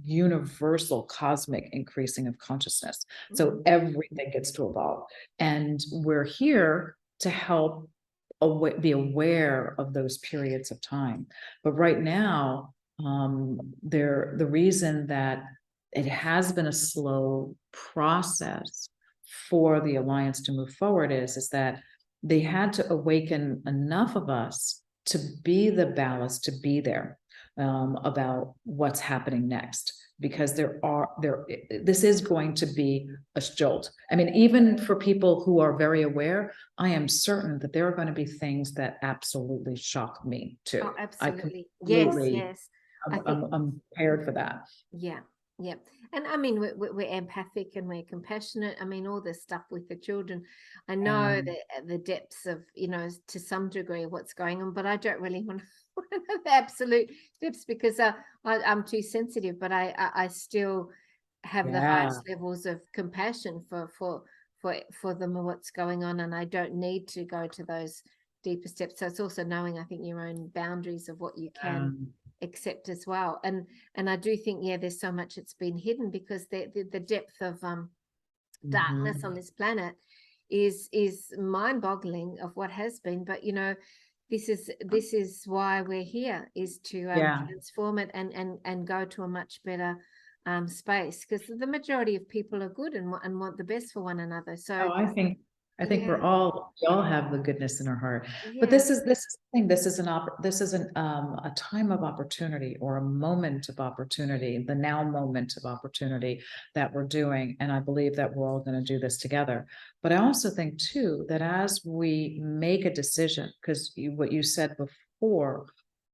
universal cosmic increasing of consciousness. So everything gets to evolve. And we're here to help be aware of those periods of time. But right now, the reason that it has been a slow process for the Alliance to move forward is that they had to awaken enough of us to be the ballast, to be there about what's happening next, because this is going to be a jolt. I mean, even for people who are very aware, I am certain that there are going to be things that absolutely shock me too.
Oh, absolutely.
Yes. I'm prepared for that.
Yeah. And I mean, we're empathic and we're compassionate. I mean, all this stuff with the children, I know the depths of, to some degree what's going on, but I don't really want to know the absolute depths, because I'm too sensitive, but I still have the highest levels of compassion for them and what's going on. And I don't need to go to those deeper steps. So it's also knowing, I think, your own boundaries of what you can accept as well. And I do think, there's so much that's been hidden, because the depth of darkness on this planet is mind-boggling of what has been. But this is why we're here, is to transform it and go to a much better space, because the majority of people are good and want the best for one another. So
I I think we all have the goodness in our heart. But
Yeah.
this is the thing. This is a time of opportunity, or a moment of opportunity, the now moment of opportunity that we're doing. And I believe that we're all going to do this together. But I also think too that as we make a decision, because what you said before,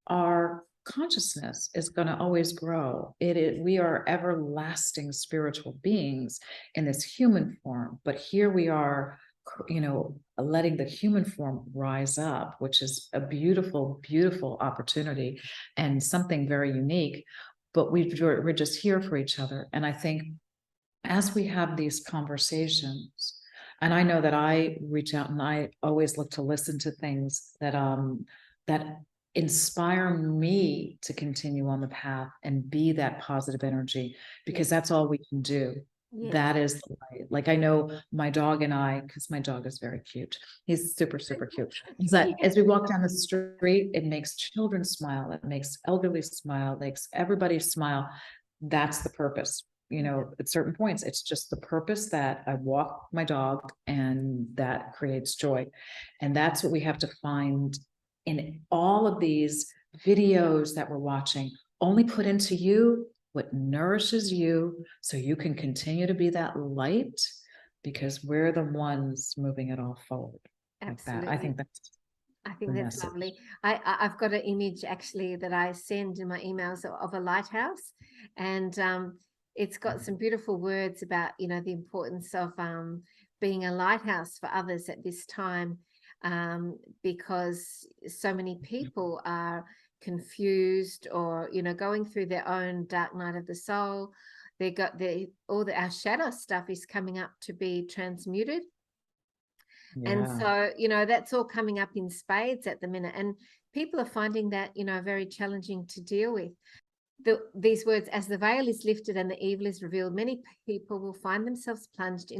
our consciousness is going to always grow. We are everlasting spiritual beings in this human form, but here we are, letting the human form rise up, which is a beautiful, beautiful opportunity and something very unique. But we're just here for each other. And I think as we have these conversations, and I know that I reach out and I always look to listen to things that inspire me to continue on the path and be that positive energy, because that's all we can do.
Yes.
That is the light. Like, I know my dog and I, because my dog is very cute. He's super, super cute. Is that as we walk down the street, it makes children smile. It makes elderly smile. It makes everybody smile. That's the purpose. At certain points, it's just the purpose that I walk my dog, and that creates joy. And that's what we have to find in all of these videos that we're watching. Only put into you what nourishes you, so you can continue to be that light, because we're the ones moving it all forward.
Absolutely.
Like that. I think that's
that's lovely. I've got an image actually that I send in my emails of a lighthouse, and it's got some beautiful words about, the importance of being a lighthouse for others at this time, because so many people are confused, or going through their own dark night of the soul. They got our shadow stuff is coming up to be transmuted. Yeah. And so that's all coming up in spades at the minute, and people are finding that very challenging to deal with. These words, as the veil is lifted and the evil is revealed, many people will find themselves plunged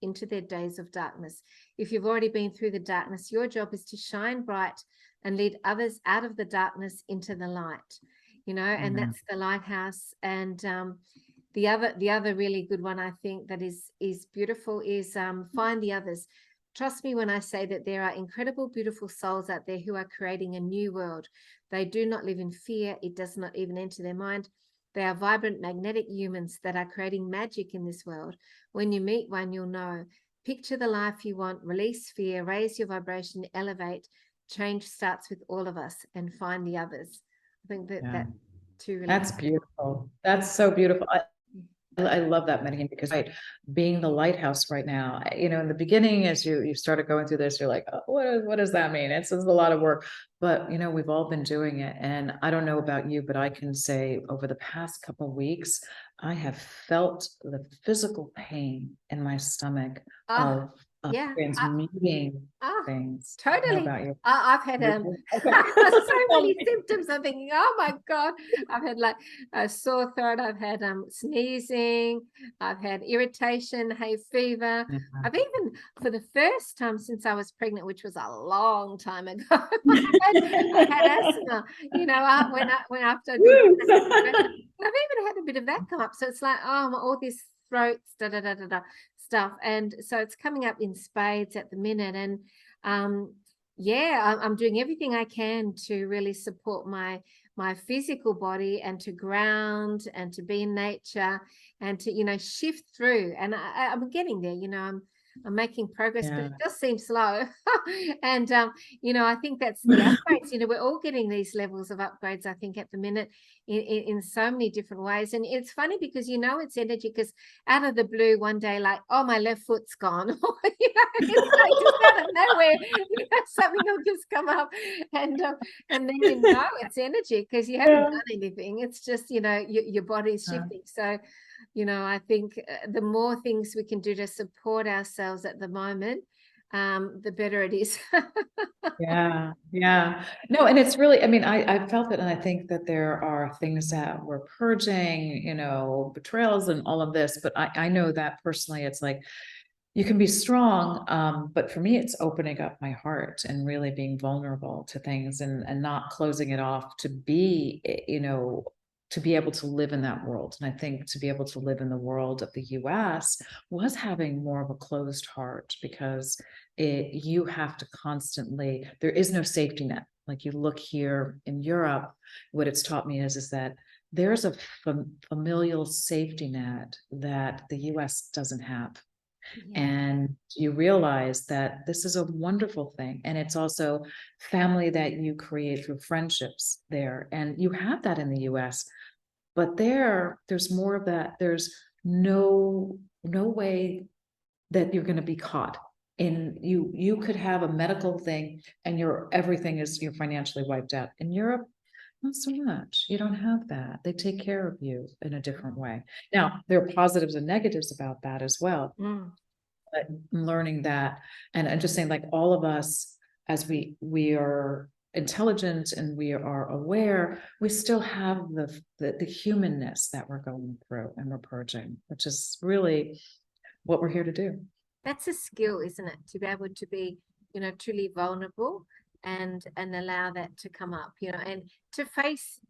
into their days of darkness. If you've already been through the darkness, your job is to shine bright and lead others out of the darkness into the light, and that's the lighthouse. And the other really good one, I think, that is beautiful is find the others. Trust me when I say that there are incredible, beautiful souls out there who are creating a new world. They do not live in fear. It does not even enter their mind. They are vibrant, magnetic humans that are creating magic in this world. When you meet one, you'll know. Picture the life you want, release fear, raise your vibration, elevate. Change starts with all of us, and find the others. I think that too. Really,
that's beautiful. That's so beautiful. I love that, Megan, because being the lighthouse right now, in the beginning, as you started going through this, you're like, oh, what does that mean? It's a lot of work, but we've all been doing it. And I don't know about you, but I can say over the past couple of weeks, I have felt the physical pain in my stomach of transmuting things.
Totally.
About you.
I've had so many symptoms. I'm thinking, oh my God, I've had like a sore throat. I've had sneezing. I've had irritation, hay fever. I've even, for the first time since I was pregnant, which was a long time ago, I had asthma. When after I've even had a bit of that come up. So it's like, all this throats, stuff. And so it's coming up in spades at the minute. And I'm doing everything I can to really support my physical body, and to ground, and to be in nature, and to shift through. And I'm getting there. I'm making progress, but it does seem slow. And I think that's the upgrades. We're all getting these levels of upgrades, I think, at the minute in so many different ways. And it's funny because it's energy, because out of the blue one day, like, oh, my left foot's gone. It's like just out of nowhere, something will just come up, and then it's energy, because you haven't done anything. It's just your body's shifting. So I think the more things we can do to support ourselves at the moment, the better it is.
Yeah. No, and it's really, I felt it, and I think that there are things that we're purging, betrayals and all of this, but I know that personally, it's like, you can be strong, but for me, it's opening up my heart and really being vulnerable to things, and not closing it off to be, to be able to live in that world. And I think to be able to live in the world of the US was having more of a closed heart, because you have to constantly, there is no safety net. Like you look here in Europe, what it's taught me is that there's a familial safety net that the US doesn't have.
Yeah.
And you realize that this is a wonderful thing. And it's also family that you create through friendships there. And you have that in the US, but there's more of that. There's no way that you're going to be caught. And you could have a medical thing and you're financially wiped out. In Europe, not so much. You don't have that. They take care of you in a different way. Now, there are positives and negatives about that as well. But learning that, and just saying, like, all of us, as we are intelligent and we are aware, we still have the humanness that we're going through and we're purging, which is really what we're here to do.
That's a skill, isn't it? To be able to be, truly vulnerable and allow that to come up, and to face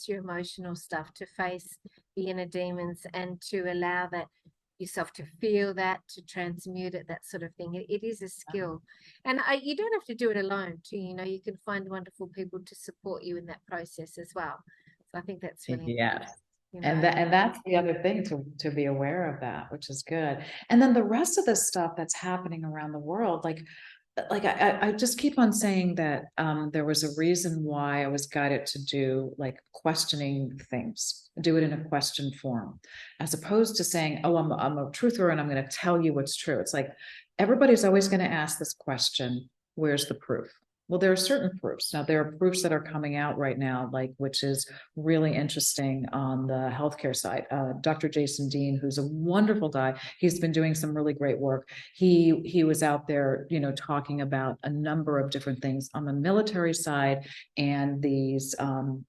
your emotional stuff, to face the inner demons, and to allow that yourself to feel that, to transmute it, that sort of thing. It is a skill, and you don't have to do it alone too. You can find wonderful people to support you in that process as well. So I think that's really important.
And that's the other thing, to be aware of that, which is good. And then the rest of the stuff that's happening around the world, like I just keep on saying that there was a reason why I was guided to do like questioning things, do it in a question form, as opposed to saying, oh, I'm a truther and I'm going to tell you what's true. It's like, everybody's always going to ask this question, where's the proof? Well, there are certain proofs. Now, there are proofs that are coming out right now, which is really interesting on the healthcare side. Dr. Jason Dean, who's a wonderful guy, he's been doing some really great work. He was out there, talking about a number of different things on the military side, and these and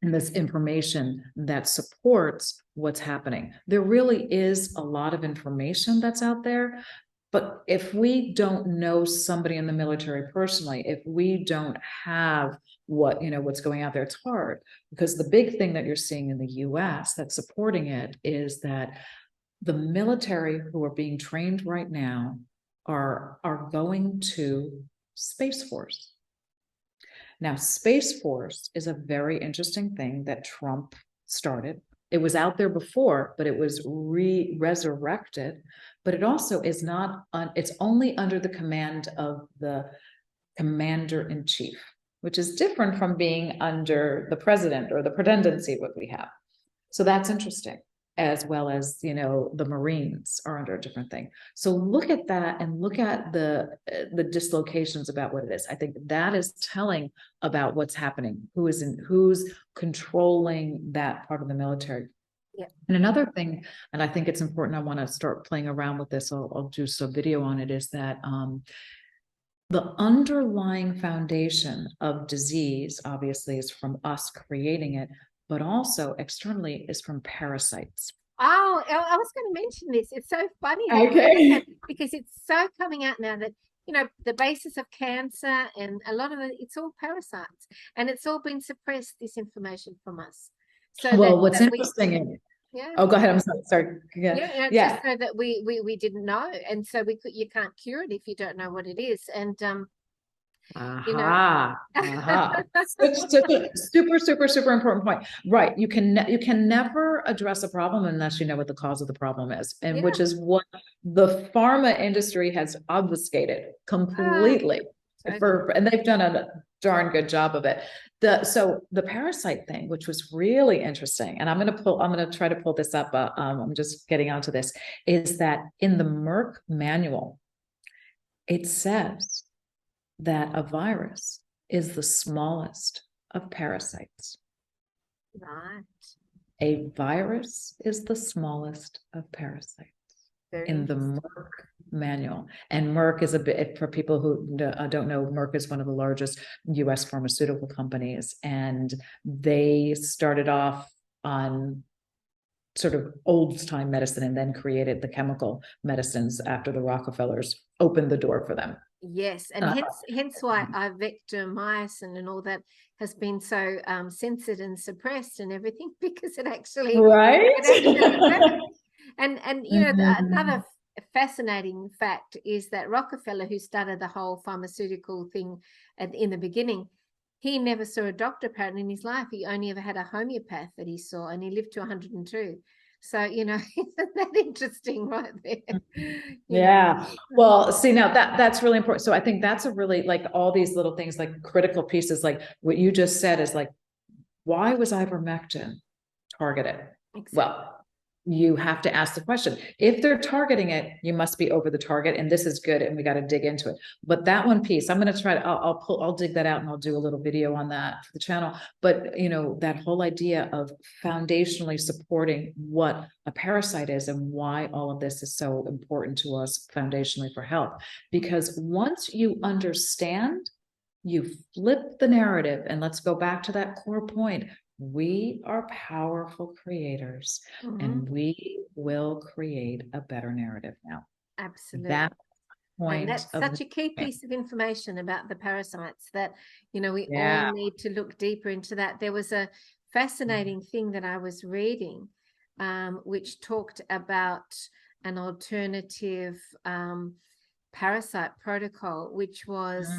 this information that supports what's happening. There really is a lot of information that's out there. But if we don't know somebody in the military personally, if we don't have what's going out there, it's hard, because the big thing that you're seeing in the US that's supporting it is that the military who are being trained right now are going to Space Force. Now, Space Force is a very interesting thing that Trump started. It was out there before, but it was resurrected. But it also is not, it's only under the command of the commander-in-chief, which is different from being under the president or the presidency, what we have. So that's interesting, as well as, the Marines are under a different thing. So look at that and look at the dislocations about what it is. I think that is telling about what's happening, who's controlling that part of the military.
Yeah.
And another thing, and I think it's important, I want to start playing around with this, I'll do some video on it, is that the underlying foundation of disease obviously is from us creating it, but also externally is from parasites.
Oh, I was going to mention this. It's so funny.
Okay.
Because it's so coming out now that, the basis of cancer and a lot of it, it's all parasites, and it's all been suppressed, this information from us. So
what's interesting
yeah.
Oh, go ahead. I'm sorry.
Yeah. Just so that we didn't know, and so you can't cure it if you don't know what it is, and
super important point. Right. You can never address a problem unless you know what the cause of the problem is, and which is what the pharma industry has obfuscated completely. And they've done a darn good job of it. So the parasite thing, which was really interesting, and I'm going to try to pull this up. I'm just getting onto this, is that in the Merck manual, it says that a virus is the smallest of parasites.
Right.
A virus is the smallest of parasites in the Merck manual. And Merck is for people who don't know, Merck is one of the largest US pharmaceutical companies, and they started off on sort of old time medicine and then created the chemical medicines after the Rockefellers opened the door for them.
Yes, and hence why ivermectin and all that has been so censored and suppressed and everything, because it actually
right?
works. And you know, another fascinating fact is that Rockefeller, who started the whole pharmaceutical thing in the beginning, he never saw a doctor apparently in his life. He only ever had a homeopath that he saw, and he lived to 102. So, you know, isn't that interesting right there?
Yeah. Well, see, now that's really important. So I think that's a really, like, all these little things, like critical pieces, like what you just said is like, why was ivermectin targeted?
Exactly.
Well, you have to ask the question. If they're targeting it, you must be over the target, and this is good, and we got to dig into it. But that one piece, I'm going to try to, I'll dig that out, and I'll do a little video on that for the channel. But, you know, that whole idea of foundationally supporting what a parasite is and why all of this is so important to us foundationally for health. Because once you understand, you flip the narrative, and let's go back to that core point. We are powerful creators, and we will create a better narrative now.
Absolutely.
That point,
and that's such a key piece of information about the parasites that, you know, we all need to look deeper into that. There was a fascinating thing that I was reading, which talked about an alternative parasite protocol, which was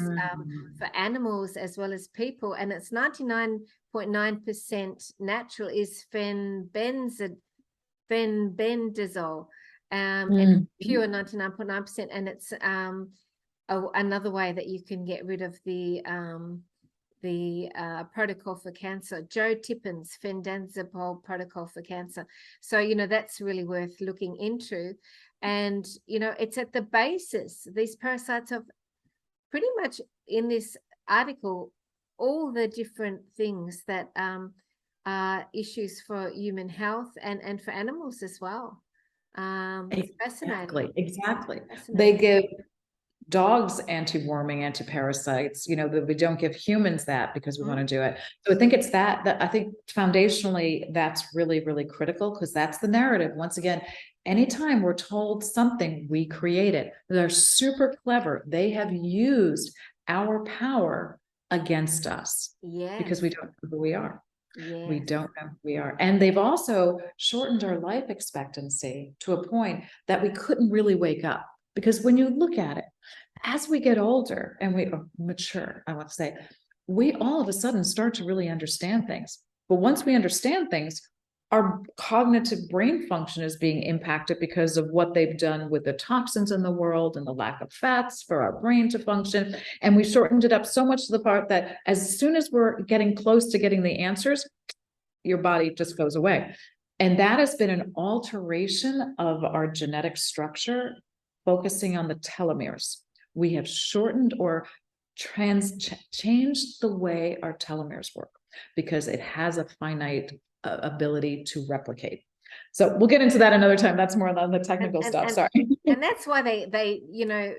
for animals as well as people, and it's 99.9% natural, is fenbendazole, and pure 99.9%, and it's another way that you can get rid of the protocol for cancer. Joe Tippin's fenbendazole protocol for cancer. So, you know, that's really worth looking into. And, you know, it's at the basis. These parasites are pretty much in this article, all the different things that are issues for human health and for animals as well. It's fascinating.
Exactly.
Fascinating.
They give dogs anti-worming, anti-parasites, you know, that we don't give humans that because we want to do it. So I think it's that I think foundationally that's really, really critical, because that's the narrative. Once again, anytime we're told something, we create it. They're super clever. They have used our power against us because we don't know who we are. We don't know who we are. And they've also shortened our life expectancy to a point that we couldn't really wake up. Because when you look at it, as we get older and we mature, I want to say, we all of a sudden start to really understand things. But once we understand things, our cognitive brain function is being impacted because of what they've done with the toxins in the world and the lack of fats for our brain to function. And we shortened it up so much to the part that as soon as we're getting close to getting the answers, your body just goes away. And that has been an alteration of our genetic structure, focusing on the telomeres. We have shortened or changed the way our telomeres work because it has a finite ability to replicate. So we'll get into that another time. That's more on the technical stuff. Sorry.
And that's why they, you know,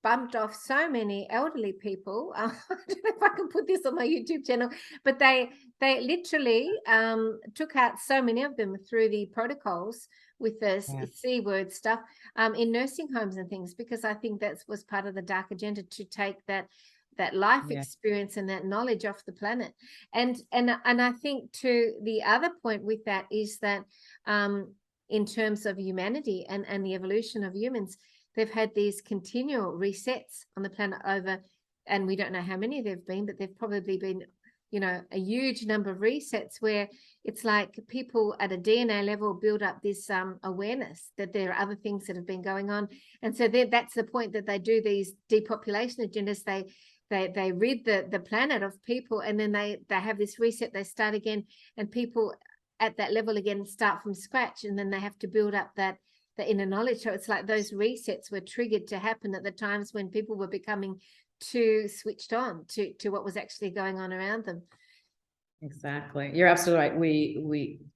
bumped off so many elderly people. I don't know if I can put this on my YouTube channel, but they literally took out so many of them through the protocols with the C word stuff in nursing homes and things, because I think that was part of the dark agenda, to take that life experience and that knowledge off the planet. And I think too, the other point with that is that in terms of humanity and the evolution of humans, they've had these continual resets on the planet over, and we don't know how many there've been, but they've probably been, you know, a huge number of resets where it's like people at a DNA level build up this awareness that there are other things that have been going on. And so that's the point that they do these depopulation agendas. They rid the planet of people, and then they have this reset, they start again, and people at that level again start from scratch, and then they have to build up the inner knowledge. So it's like those resets were triggered to happen at the times when people were becoming too switched on to what was actually going on around them.
Exactly. You're absolutely right.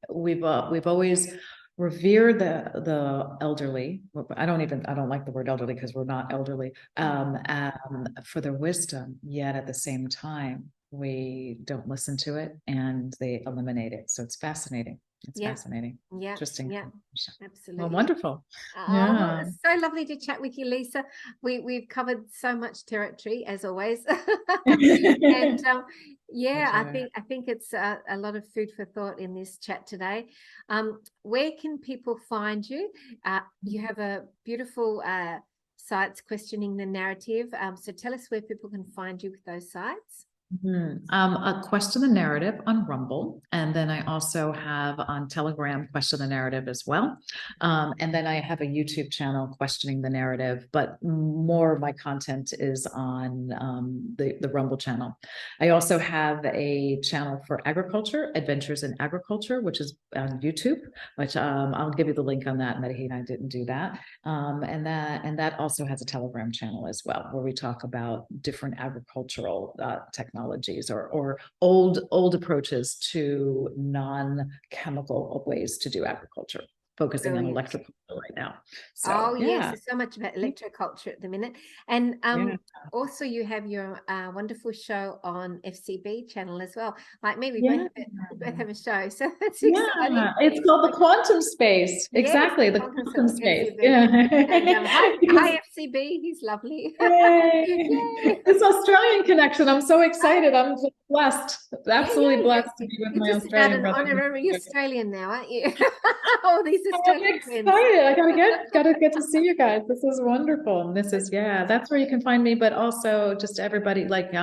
We've always revered the elderly. I don't like the word elderly because we're not elderly, for their wisdom, yet at the same time we don't listen to it and they eliminate it. So it's fascinating. It's fascinating.
Yeah.
Interesting.
Yeah.
Well,
Absolutely.
wonderful.
Oh, well, it's so lovely to chat with you, Lisa. We've covered so much territory as always. And yeah, I think it's a lot of food for thought in this chat today. Where can people find you? You have a beautiful sites questioning the narrative. So tell us where people can find you with those sites.
A Question the Narrative on Rumble, and then I also have on Telegram Question the Narrative as well, and then I have a YouTube channel, Questioning the Narrative, but more of my content is on the Rumble channel. I also have a channel for agriculture, Adventures in Agriculture, which is on YouTube, which I'll give you the link on that. Medaheen and I didn't do that, and that also has a Telegram channel as well, where we talk about different agricultural technologies or old approaches to non-chemical ways to do agriculture, focusing on electrical right now. So,
yes, there's so much about electroculture at the minute. And also you have your wonderful show on FCB channel as well. Like me, we both have a show, so that's exciting.
It's called The Quantum Space. Exactly, the Quantum Space.
And, hi FCB, he's lovely.
Yay. This Australian connection, I'm so excited. I'm just blessed, absolutely blessed to be with my Australian brother.
You're just about an honorary Australian now, aren't you? All these Australian friends.
I gotta get to see you guys. This is wonderful. And this is, that's where you can find me, but also just everybody like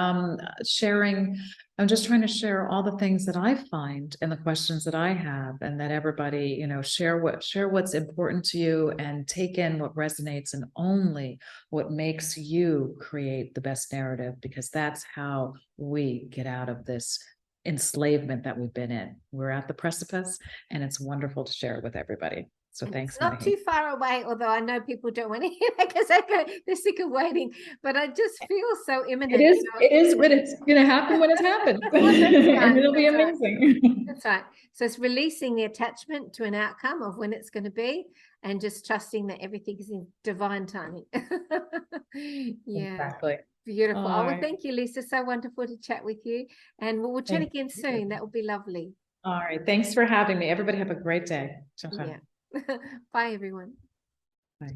sharing. I'm just trying to share all the things that I find and the questions that I have, and that everybody, you know, share what's important to you and take in what resonates and only what makes you create the best narrative, because that's how we get out of this enslavement that we've been in. We're at the precipice, and it's wonderful to share it with everybody. So thanks.
It's not too far away, although I know people don't want to hear that because they're sick of waiting. But I just feel so imminent.
It is, but it's going to happen when it happens, and it'll be amazing.
Right. That's right. So it's releasing the attachment to an outcome of when it's going to be, and just trusting that everything is in divine timing.
Exactly.
Beautiful. Oh, well, thank you, Lisa. So wonderful to chat with you, and we'll chat again soon. That will be lovely.
All right. Thanks for having me. Everybody have a great day.
Bye, everyone.
Bye.